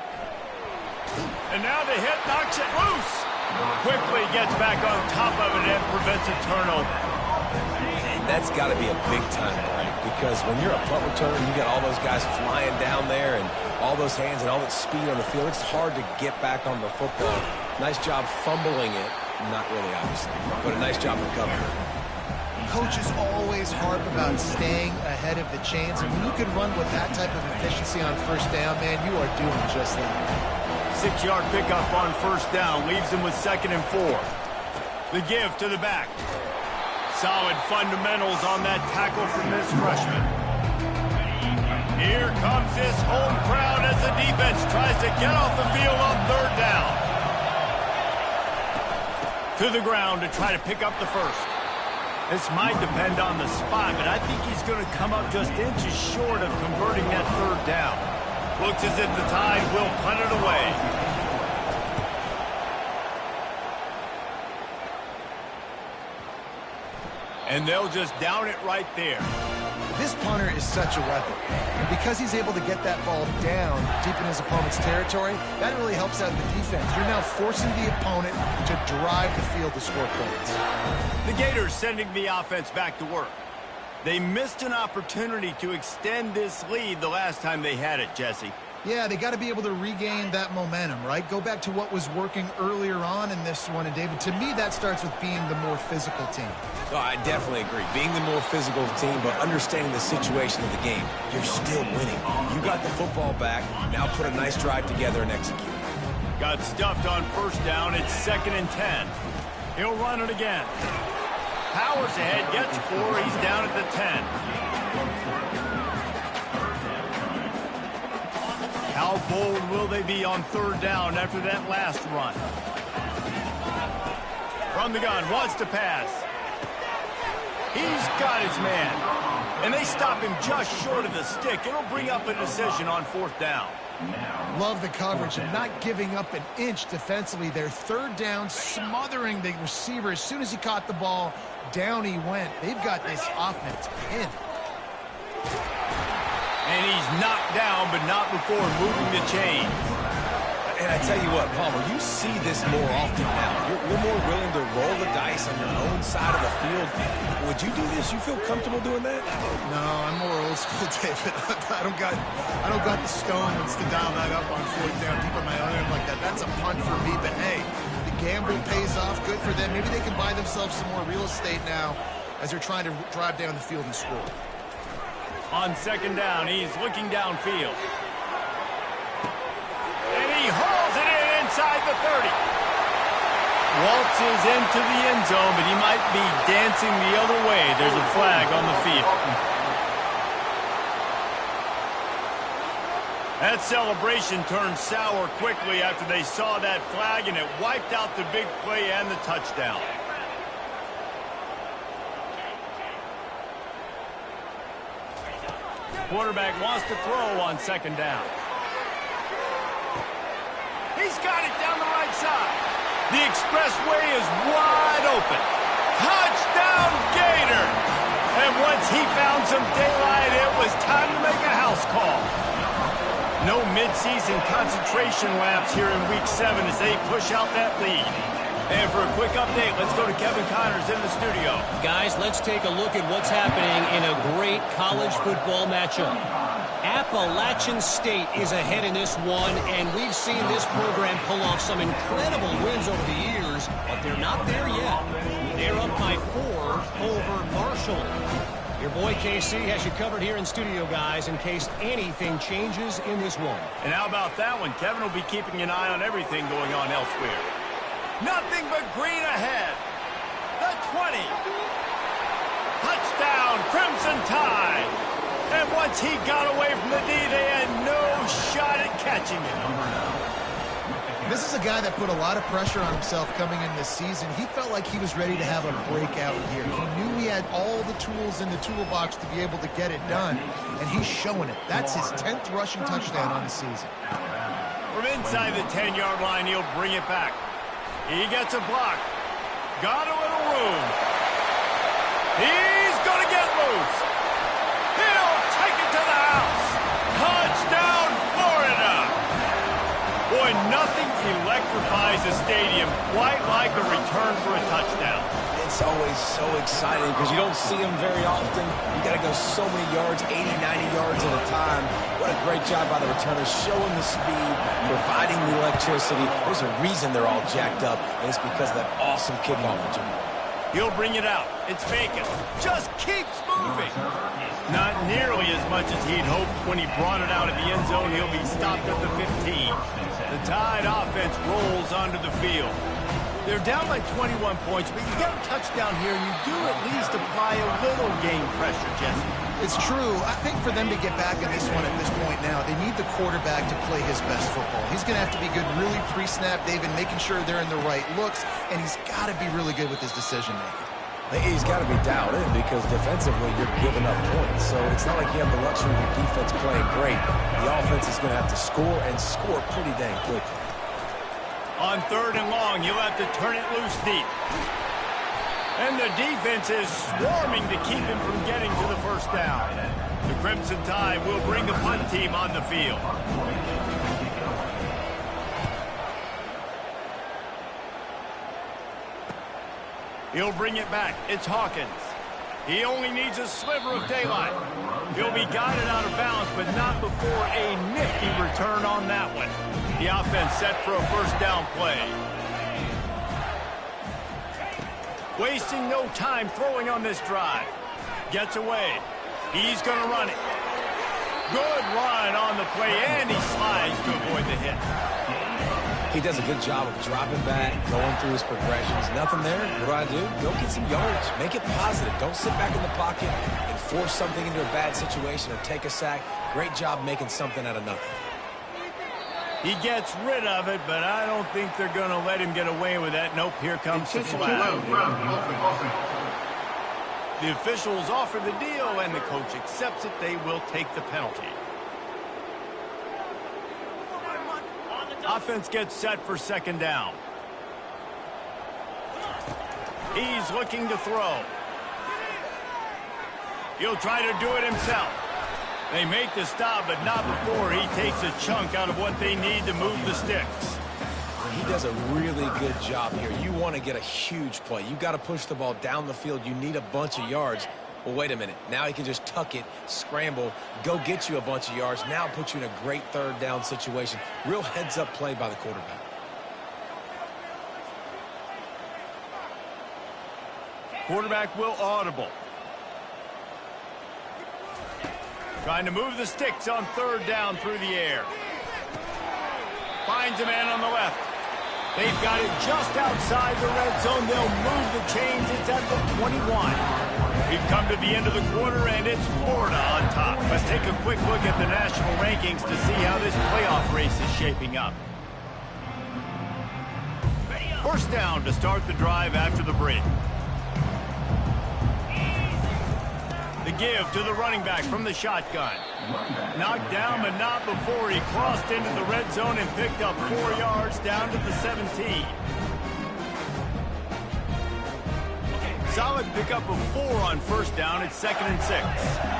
And now the hit knocks it loose. Quickly gets back on top of it and prevents a turnover. And that's got to be a big-time break because when you're a punt returner, you got all those guys flying down there and all those hands and all that speed on the field. It's hard to get back on the football. Nice job fumbling it. Not really, obviously, but a nice job recovering. Coaches always harp about staying ahead of the chains, and when you can run with that type of efficiency on 1st down, man, you are doing just that. 6-yard pickup on 1st down leaves them with 2nd and 4. The give to the back. Solid fundamentals on that tackle from this freshman. Here comes this home crowd as the defense tries to get off the field on 3rd down. To the ground to try to pick up the 1st. This might depend on the spot, but I think he's going to come up just inches short of converting that 3rd down. Looks as if the Tide will punt it away. And they'll just down it right there. This punter is such a weapon. And because he's able to get that ball down deep in his opponent's territory, that really helps out the defense. You're now forcing the opponent to drive the field to score points. The Gators sending the offense back to work. They missed an opportunity to extend this lead the last time they had it, Jesse. Yeah, they got to be able to regain that momentum, right? Go back to what was working earlier on in this one. And, David, to me, that starts with being the more physical team. Oh, I definitely agree. Being the more physical team, but understanding the situation of the game. You're still winning. You got the football back. Now put a nice drive together and execute. Got stuffed on 1st down. It's 2nd and 10. He'll run it again. Powers ahead, gets 4. He's down at the 10. How bold will they be on 3rd down after that last run? From the gun, wants to pass. He's got his man. And they stop him just short of the stick. It'll bring up a decision on 4th down. Love the coverage and not giving up an inch defensively. Their 3rd down, smothering the receiver. As soon as he caught the ball, down he went. They've got this offense pinned. And he's knocked down, but not before moving the chain. And I tell you what, Palmer, you see this more often now. You're more willing to roll the dice on your own side of the field. Would you do this? You feel comfortable doing that? No, I'm more old school, David. I don't got the stones to dial that up on 4th down deep on my own end like that. That's a punt for me. But hey, the gamble pays off. Good for them. Maybe they can buy themselves some more real estate now as they're trying to drive down the field and score. On 2nd down, he's looking downfield. And he hauls it in inside the 30. Waltzes into the end zone, but he might be dancing the other way. There's a flag on the field. That celebration turned sour quickly after they saw that flag, and it wiped out the big play and the touchdown. Quarterback wants to throw on 2nd down. He's got it down the right side. The expressway is wide open. Touchdown, Gator! And once he found some daylight, it was time to make a house call. No mid-season concentration laps here in Week 7 as they push out that lead. And for a quick update, let's go to Kevin Connors in the studio. Guys, let's take a look at what's happening in a great college football matchup. Appalachian State is ahead in this one, and we've seen this program pull off some incredible wins over the years, but they're not there yet. They're up by 4 over Marshall. Your boy KC has you covered here in studio, guys, in case anything changes in this one. And how about that one? Kevin will be keeping an eye on everything going on elsewhere. Nothing but green ahead. The 20. Touchdown, Crimson Tide. And once he got away from the D, they had no shot at catching him. This is a guy that put a lot of pressure on himself coming in this season. He felt like he was ready to have a breakout year. He knew he had all the tools in the toolbox to be able to get it done, and he's showing it. That's his 10th rushing touchdown on the season. From inside the 10-yard line, he'll bring it back. He gets a block. Got a little room. He's going to get loose. He'll take it to the house. Touchdown, Florida. Boy, nothing electrifies a stadium quite like a return for a touchdown. It's always so exciting because you don't see them very often. You got to go so many yards, 80, 90 yards at a time. What a great job by the returners, showing the speed, providing the electricity. There's a reason they're all jacked up, and it's because of that awesome kickoff return. He'll bring it out. It's vacant. Just keeps moving. Not nearly as much as he'd hoped when he brought it out of the end zone. He'll be stopped at the 15. The Tide offense rolls onto the field. They're down by 21 points, but you get a touchdown here, and you do at least apply a little game pressure, Jesse. It's true. I think for them to get back in this one at this point now, they need the quarterback to play his best football. He's going to have to be good really pre-snap, David, making sure they're in the right looks, and he's got to be really good with his decision-making. He's got to be dialed in because defensively you're giving up points. So it's not like you have the luxury of your defense playing great. The offense is going to have to score and score pretty dang quickly. On 3rd and long, you'll have to turn it loose deep. And the defense is swarming to keep him from getting to the first down. The Crimson Tide will bring the punt team on the field. He'll bring it back. It's Hawkins. He only needs a sliver of daylight. He'll be guided out of bounds, but not before a nifty return on that one. The offense set for a first down play. Wasting no time throwing on this drive. Gets away. He's going to run it. Good run on the play, and he slides to avoid the hit. He does a good job of dropping back, going through his progressions. Nothing there. What do? Go get some yards. Make it positive. Don't sit back in the pocket and force something into a bad situation or take a sack. Great job making something out of nothing. He gets rid of it, but I don't think they're going to let him get away with that. Nope, here comes the flag. The officials offer the deal, and the coach accepts it. They will take the penalty. Offense gets set for 2nd down. He's looking to throw. He'll try to do it himself. They make the stop, but not before he takes a chunk out of what they need to move the sticks. He does a really good job here. You want to get a huge play. You got to push the ball down the field. You need a bunch of yards. Well, wait a minute. Now he can just tuck it, scramble, go get you a bunch of yards. Now put you in a great 3rd down situation. Real heads-up play by the quarterback. Quarterback will audible. Trying to move the sticks on 3rd down through the air. Finds a man on the left. They've got it just outside the red zone. They'll move the chains. It's at the 21. We've come to the end of the quarter, and it's Florida on top. Let's take a quick look at the national rankings to see how this playoff race is shaping up. First down to start the drive after the break. The give to the running back from the shotgun. Knocked down, but not before he crossed into the red zone and picked up 4 yards down to the 17. Solid pickup of 4 on first down. It's 2nd and 6.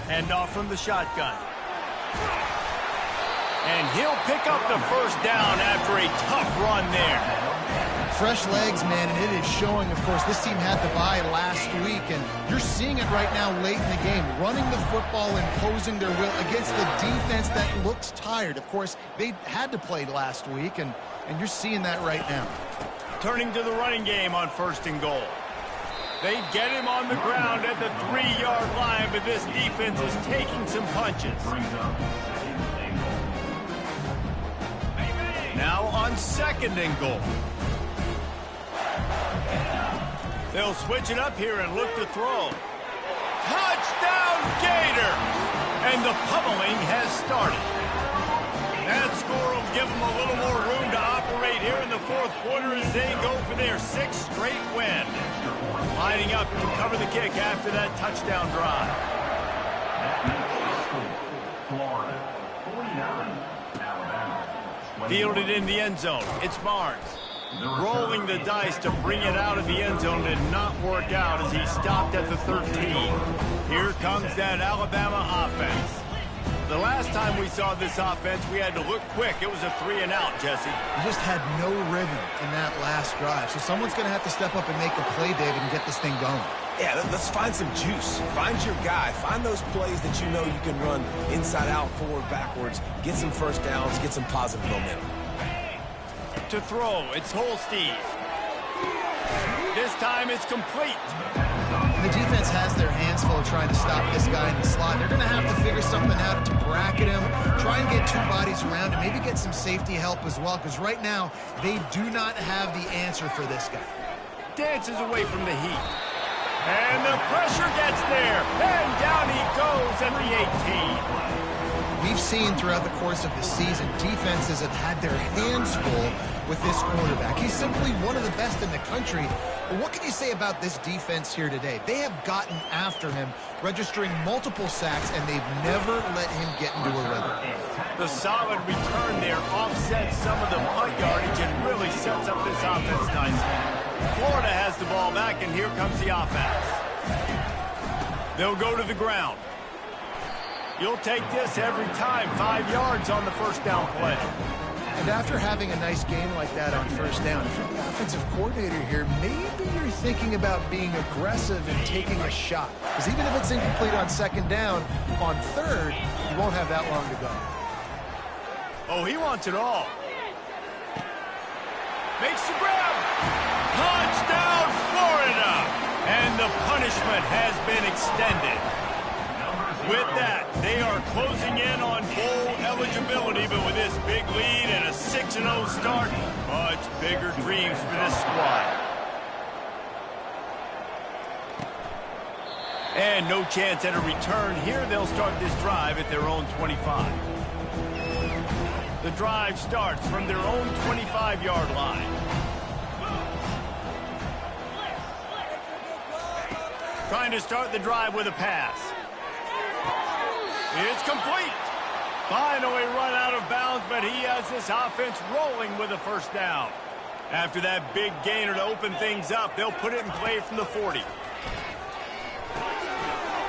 Hand off from the shotgun. And he'll pick up the first down after a tough run there. Fresh legs, man, and it is showing, of course, this team had the bye last week, and you're seeing it right now late in the game, running the football, imposing their will against the defense that looks tired. Of course, they had to play last week, and you're seeing that right now. Turning to the running game on 1st and goal. They get him on the ground at the 3-yard line, but this defense is taking some punches. Now on 2nd and goal. They'll switch it up here and look to throw. Touchdown, Gator! And the pummeling has started. That score will give them a little more room to operate here in the 4th quarter as they go for their 6th straight win. Lining up to cover the kick after that touchdown drive. Fielded in the end zone. It's Barnes. Rolling the dice to bring it out of the end zone did not work out as he stopped at the 13. Here comes that Alabama offense. The last time we saw this offense, we had to look quick. It was a 3-and-out, Jesse. You just had no rhythm in that last drive. So someone's going to have to step up and make a play, David, and get this thing going. Yeah, let's find some juice. Find your guy. Find those plays that you know you can run inside out, forward, backwards. Get some first downs. Get some positive momentum. To throw, it's Holstein. This time it's complete. The defense has their hands full trying to stop this guy in the slot. They're going to have to figure something out to bracket him, try and get 2 bodies around him, maybe get some safety help as well, because right now they do not have the answer for this guy. Dances away from the heat. And the pressure gets there. And down he goes at the 18. We've seen throughout the course of the season, defenses have had their hands full with this quarterback. He's simply one of the best in the country. But what can you say about this defense here today? They have gotten after him, registering multiple sacks, and they've never let him get into a rhythm. The solid return there offsets some of the punt yardage and really sets up this offense nicely. Florida has the ball back, and here comes the offense. They'll go to the ground. You'll take this every time. 5 yards on the first down play. And after having a nice game like that on first down, if you're the offensive coordinator here, maybe you're thinking about being aggressive and taking a shot. Because even if it's incomplete on 2nd down, on 3rd, you won't have that long to go. Oh, he wants it all. Makes the grab. Touchdown, Florida! And the punishment has been extended. With that, they are closing in on bowl eligibility, but with this big lead and a 6-0 start, much bigger dreams for this squad. And no chance at a return here. They'll start this drive at their own 25. The drive starts from their own 25-yard line. Trying to start the drive with a pass. It's complete. Finally run out of bounds, but he has this offense rolling with a first down. After that big gainer to open things up, they'll put it in play from the 40.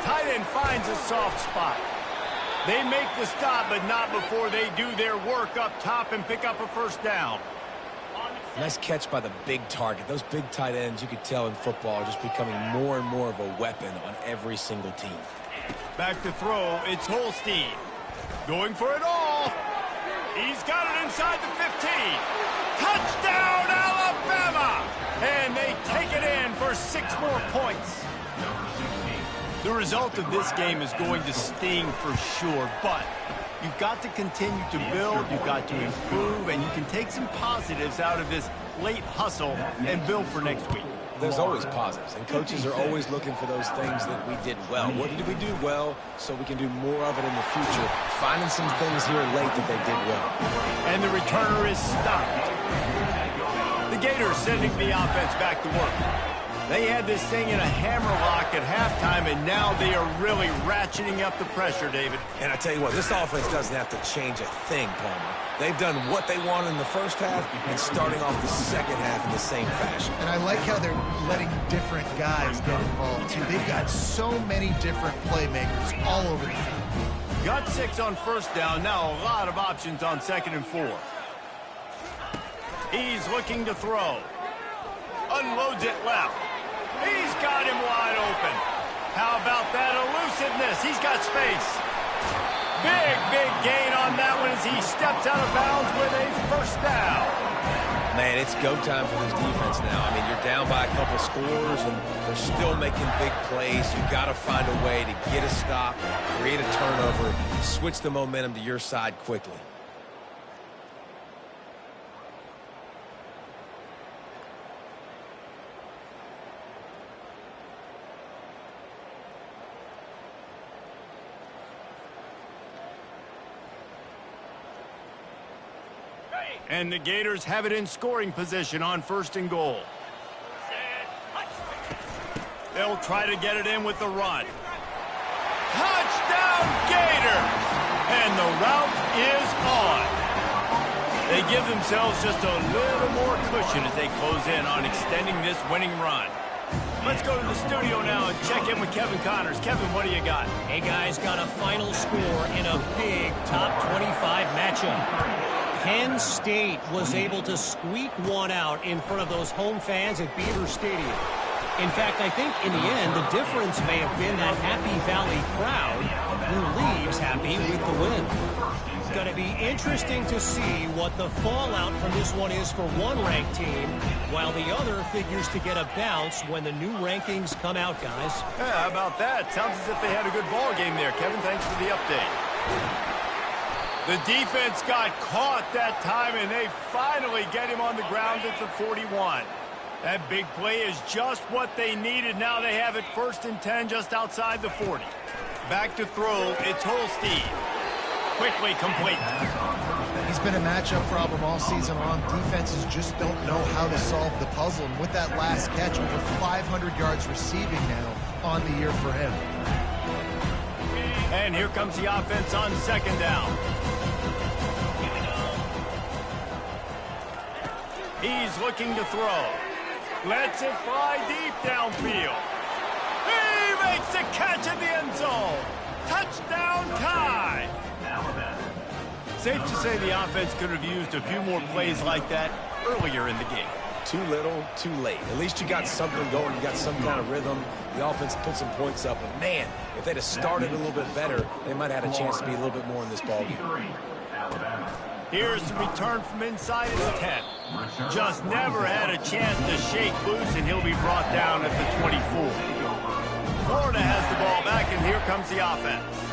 Tight end finds a soft spot. They make the stop, but not before they do their work up top and pick up a first down. Nice catch by the big target. Those big tight ends, you could tell in football, are just becoming more and more of a weapon on every single team. Back to throw, it's Holstein. Going for it all. He's got it inside the 15. Touchdown, Alabama! And they take it in for 6 more points. The result of this game is going to sting for sure, but you've got to continue to build, you've got to improve, and you can take some positives out of this late hustle and build for next week. There's always positives, and coaches are always looking for those things that we did well. What did we do well so we can do more of it in the future? Finding some things here late that they did well. And the returner is stopped. The Gators sending the offense back to work. They had this thing in a hammerlock at halftime, and now they are really ratcheting up the pressure, David. And I tell you what, this offense doesn't have to change a thing, Palmer. They've done what they wanted in the first half and starting off the second half in the same fashion. And I like how they're letting different guys get involved, too. They've got so many different playmakers all over the field. Got 6 on first down. Now a lot of options on 2nd and 4. He's looking to throw. Unloads it left. He's got him wide open. How about that elusiveness? He's got space. Big gain on that one as he steps out of bounds with a first down. Man, it's go time for this defense now. I mean, you're down by a couple scores, and they're still making big plays. You've got to find a way to get a stop, create a turnover, switch the momentum to your side quickly. And the Gators have it in scoring position on 1st and goal. They'll try to get it in with the run. Touchdown, Gators! And the route is on. They give themselves just a little more cushion as they close in on extending this winning run. Let's go to the studio now and check in with Kevin Connors. Kevin, what do you got? Hey, guys, got a final score in a big top 25 matchup. Penn State was able to squeak one out in front of those home fans at Beaver Stadium. In fact, I think in the end, the difference may have been that Happy Valley crowd who leaves happy with the win. It's going to be interesting to see what the fallout from this one is for one ranked team, while the other figures to get a bounce when the new rankings come out, guys. Yeah, how about that? Sounds as if they had a good ball game there. Kevin, thanks for the update. The defense got caught that time, and they finally get him on the ground at the 41. That big play is just what they needed. Now they have it 1st and 10 just outside the 40. Back to throw, it's Holstein. Quickly complete. He's been a matchup problem all season long. Defenses just don't know how to solve the puzzle. And with that last catch, over 500 yards receiving now on the year for him. And here comes the offense on 2nd down. He's looking to throw. Lets it fly deep downfield. He makes the catch in the end zone. Touchdown tie. Safe to say the offense could have used a few more plays like that earlier in the game. Too little, too late. At least you got something going. You got some kind of rhythm. The offense put some points up. But, man, if they'd have started a little bit better, they might have had a chance to be a little bit more in this ballgame. Here's the return from inside his 10. Just never had a chance to shake loose, and he'll be brought down at the 24. Florida has the ball back, and here comes the offense.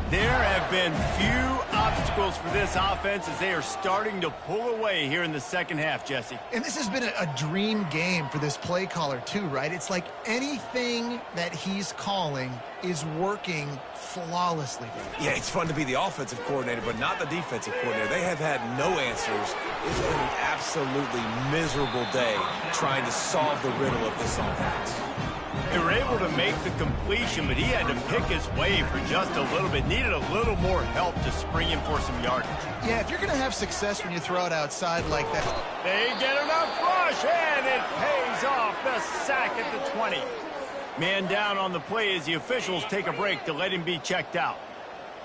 There have been few obstacles for this offense as they are starting to pull away here in the second half, Jesse. And this has been a dream game for this play caller, too, right? It's like anything that he's calling is working flawlessly. Yeah, it's fun to be the offensive coordinator, but not the defensive coordinator. They have had no answers. It's been an absolutely miserable day trying to solve the riddle of this offense. They were able to make the completion, but he had to pick his way for just a little bit. Needed a little more help to spring him for some yardage. Yeah, if you're going to have success when you throw it outside like that. They get enough rush, and it pays off. The sack at the 20. Man down on the play as the officials take a break to let him be checked out.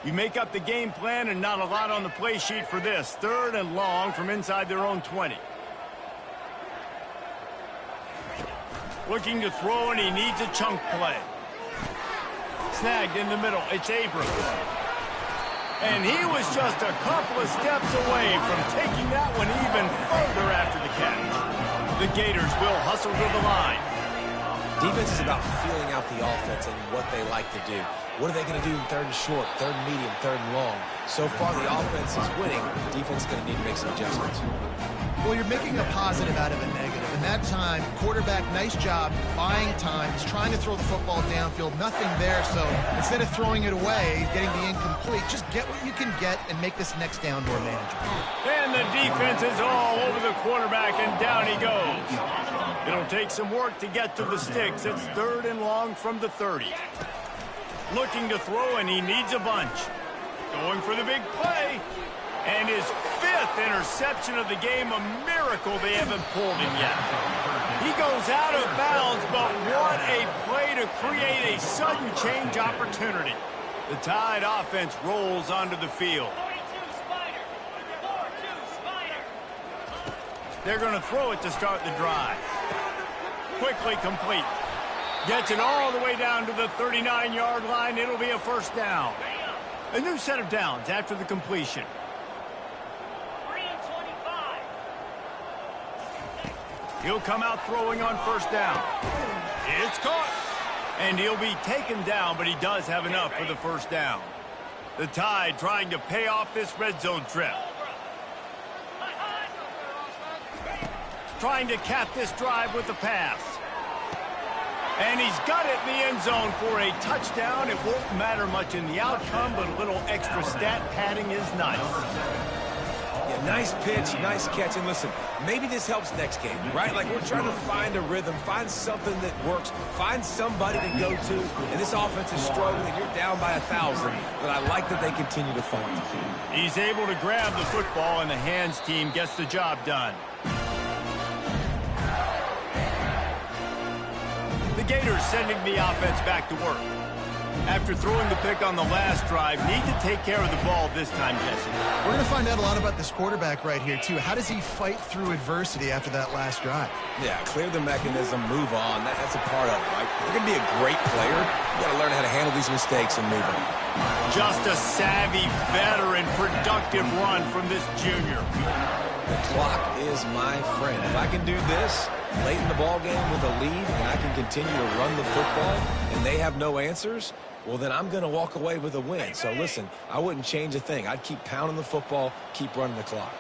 You make up the game plan, and not a lot on the play sheet for this. 3rd and long from inside their own 20. Looking to throw, and he needs a chunk play. Snagged in the middle. It's Abrams. And he was just a couple of steps away from taking that one even further after the catch. The Gators will hustle to the line. Defense is about feeling out the offense and what they like to do. What are they going to do in 3rd and short, 3rd and medium, 3rd and long? So far, the offense is winning. Defense is going to need to make some adjustments. Well, you're making a positive out of a negative. And that time, quarterback, nice job, buying time. He's trying to throw the football downfield. Nothing there, so instead of throwing it away, getting the incomplete, just get what you can get and make this next down more manageable. And the defense is all over the quarterback, and down he goes. It'll take some work to get to the sticks. It's 3rd and long from the 30. Looking to throw, and he needs a bunch. Going for the big play. And his 5th interception of the game, a miracle they haven't pulled him yet. He goes out of bounds, but what a play to create a sudden change opportunity. The Tide offense rolls onto the field. They're going to throw it to start the drive. Quickly complete. Gets it all the way down to the 39-yard line. It'll be a 1st down. A new set of downs after the completion. He'll come out throwing on 1st down. It's caught. And he'll be taken down, but he does have enough for the 1st down. The Tide trying to pay off this red zone trip. Trying to cap this drive with the pass. And he's got it in the end zone for a touchdown. It won't matter much in the outcome, but a little extra stat padding is nice. Yeah, nice pitch, nice catch. And listen, maybe this helps next game, right? Like, we're trying to find a rhythm, find something that works, find somebody to go to. And this offense is struggling. You're down by 1,000, but I like that they continue to find. He's able to grab the football, and the hands team gets the job done. The Gators sending the offense back to work. After throwing the pick on the last drive, need to take care of the ball this time, Jesse. We're going to find out a lot about this quarterback right here, too. How does he fight through adversity after that last drive? Yeah, clear the mechanism, move on. That's a part of it, right? If you're going to be a great player, you got to learn how to handle these mistakes and move on. Just a savvy, veteran, productive run from this junior. The clock is my friend. If I can do this late in the ball game with a lead and I can continue to run the football and they have no answers, well, then I'm going to walk away with a win. So, listen, I wouldn't change a thing. I'd keep pounding the football, keep running the clock.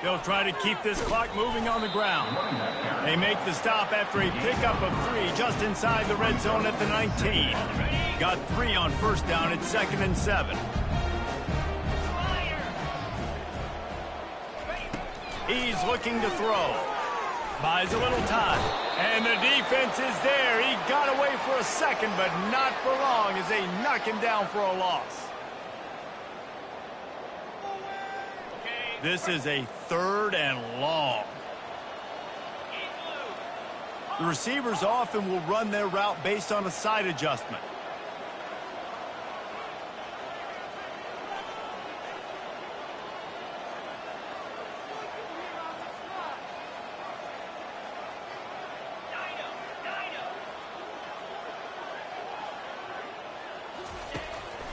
They'll try to keep this clock moving on the ground. They make the stop after a pickup of 3 just inside the red zone at the 19. Got 3 on 1st down. It's 2nd and 7. He's looking to throw. Buys a little time. And the defense is there. He got away for a second, but not for long as they knock him down for a loss. This is a 3rd and long. The receivers often will run their route based on a side adjustment.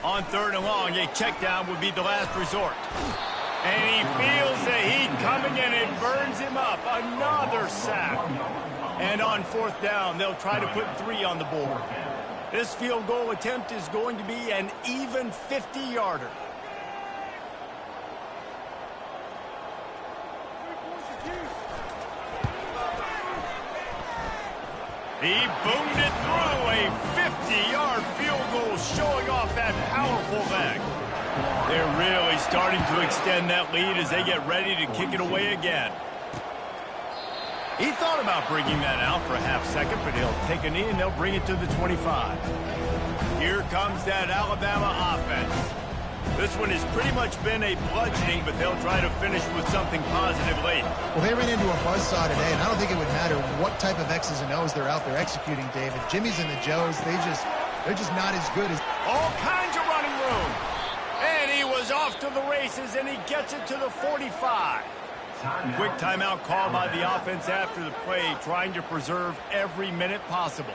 On 3rd and long, a check down would be the last resort. And he feels the heat coming and it burns him up. Another sack. And on 4th down, they'll try to put 3 on the board. This field goal attempt is going to be an even 50-yarder. He boomed it through, a 50-yard field goal showing off that powerful leg. They're really starting to extend that lead as they get ready to kick it away again. He thought about bringing that out for a half second, but he'll take a knee and they'll bring it to the 25. Here comes that Alabama offense. This one has pretty much been a bludgeoning, but they'll try to finish with something positive late. Well, they ran into a buzzsaw today, and I don't think it would matter what type of X's and O's they're out there executing, David. Jimmy's and the Joes, they're just not as good as... All kinds of running room. And he was off to the races, and he gets it to the 45. Quick timeout call by the offense after the play, trying to preserve every minute possible.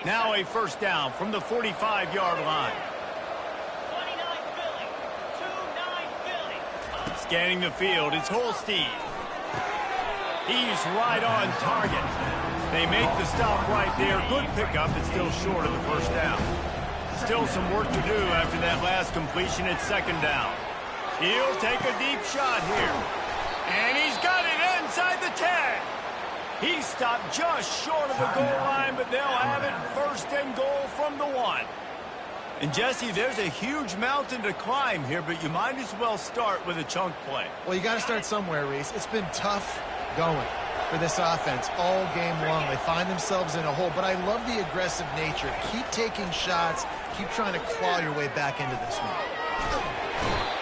Now a 1st down from the 45-yard line. 29 Philly. Scanning the field, it's Holstein. He's right on target. They make the stop right there. Good pickup, but still short of the 1st down. Still some work to do after that last completion at 2nd down. He'll take a deep shot here. And he's got it inside the 10. He stopped just short of the goal line, but they'll have it 1st and goal from the 1. And, Jesse, there's a huge mountain to climb here, but you might as well start with a chunk play. Well, you got to start somewhere, Reese. It's been tough going for this offense all game long. They find themselves in a hole, but I love the aggressive nature. Keep taking shots. Keep trying to claw your way back into this one.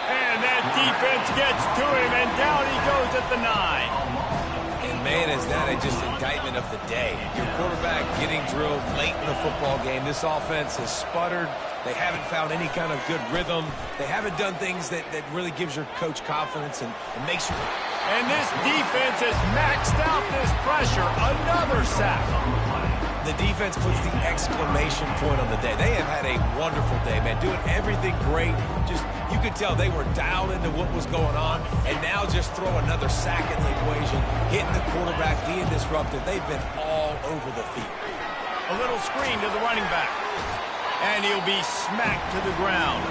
And that defense gets to him, and down he goes at the 9. Man, is that just indictment of the day. Your quarterback getting drilled late in the football game. This offense has sputtered. They haven't found any kind of good rhythm. They haven't done things that really gives your coach confidence and makes you... And this defense has maxed out this pressure. Another sack. The defense puts the exclamation point on the day. They have had a wonderful day, man. Doing everything great. Just, you could tell they were dialed into what was going on. And now just throw another sack in the equation. Hitting the quarterback, being disruptive. They've been all over the field. A little screen to the running back. And he'll be smacked to the ground.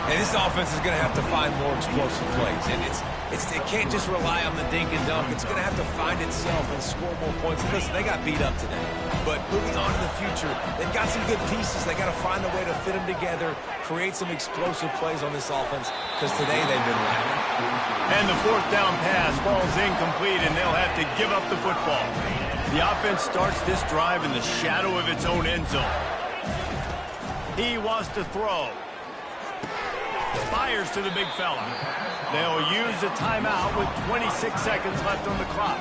And this offense is going to have to find more explosive plays. And it can't just rely on the dink and dunk. It's going to have to find itself and score more points. Listen, they got beat up today. But moving on to the future, they've got some good pieces. They got to find a way to fit them together, create some explosive plays on this offense, because today they've been lacking. And the 4th down pass falls incomplete, and they'll have to give up the football. The offense starts this drive in the shadow of its own end zone. He wants to throw. Fires to the big fella. They'll use a timeout with 26 seconds left on the clock.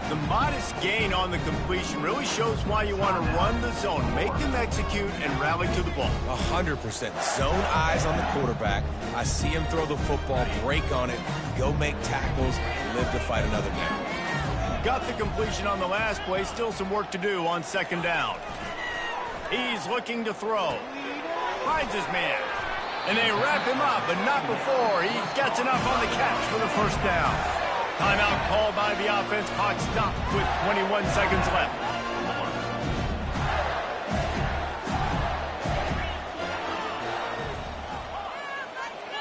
The modest gain on the completion really shows why you want to run the zone, make them execute, and rally to the ball. 100%. Zone eyes on the quarterback. I see him throw the football, break on it, go make tackles, live to fight another day. Got the completion on the last play. Still some work to do on 2nd down. He's looking to throw. Finds his man. And they wrap him up, but not before he gets enough on the catch for the 1st down. Timeout called by the offense. Clock stopped with 21 seconds left.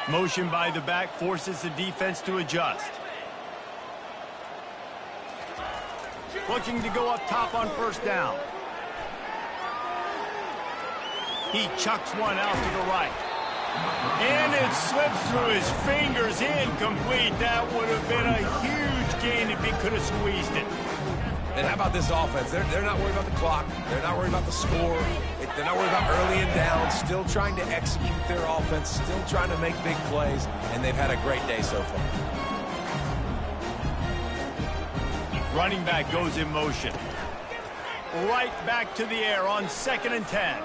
Motion by the back forces the defense to adjust. Looking to go up top on 1st down. He chucks one out to the right. And it slips through his fingers, incomplete. That would have been a huge gain if he could have squeezed it. And how about this offense? They're not worried about the clock. They're not worried about the score. They're not worried about early and down. Still trying to execute their offense. Still trying to make big plays. And they've had a great day so far. Running back goes in motion. Right back to the air on 2nd and 10.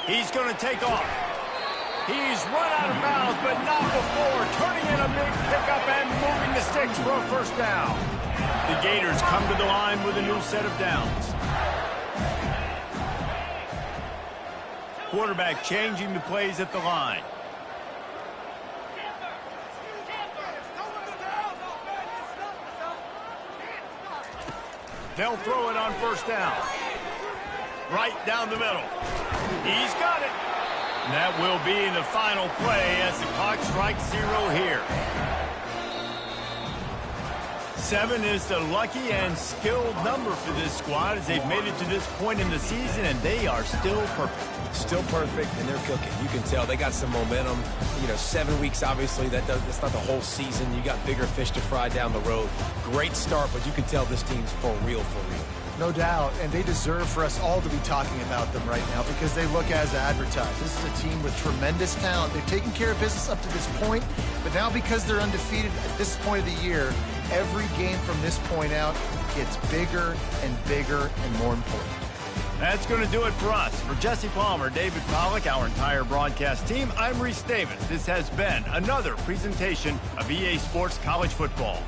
He's going to take off. He's run out of bounds, but not before turning in a big pickup and moving the sticks for a 1st down. The Gators come to the line with a new set of downs. Quarterback changing the plays at the line. They'll throw it on 1st down. Right down the middle. He's got it. And that will be the final play as the clock strikes 0 here. 7 is the lucky and skilled number for this squad as they've made it to this point in the season, and they are still perfect. Still perfect, and they're cooking. You can tell they got some momentum. 7 weeks, obviously, that's not the whole season. You got bigger fish to fry down the road. Great start, but you can tell this team's for real, for real. No doubt, and they deserve for us all to be talking about them right now because they look as advertised. This is a team with tremendous talent. They've taken care of business up to this point, but now because they're undefeated at this point of the year, every game from this point out gets bigger and bigger and more important. That's going to do it for us. For Jesse Palmer, David Pollack, our entire broadcast team, I'm Reese Davis. This has been another presentation of EA Sports College Football.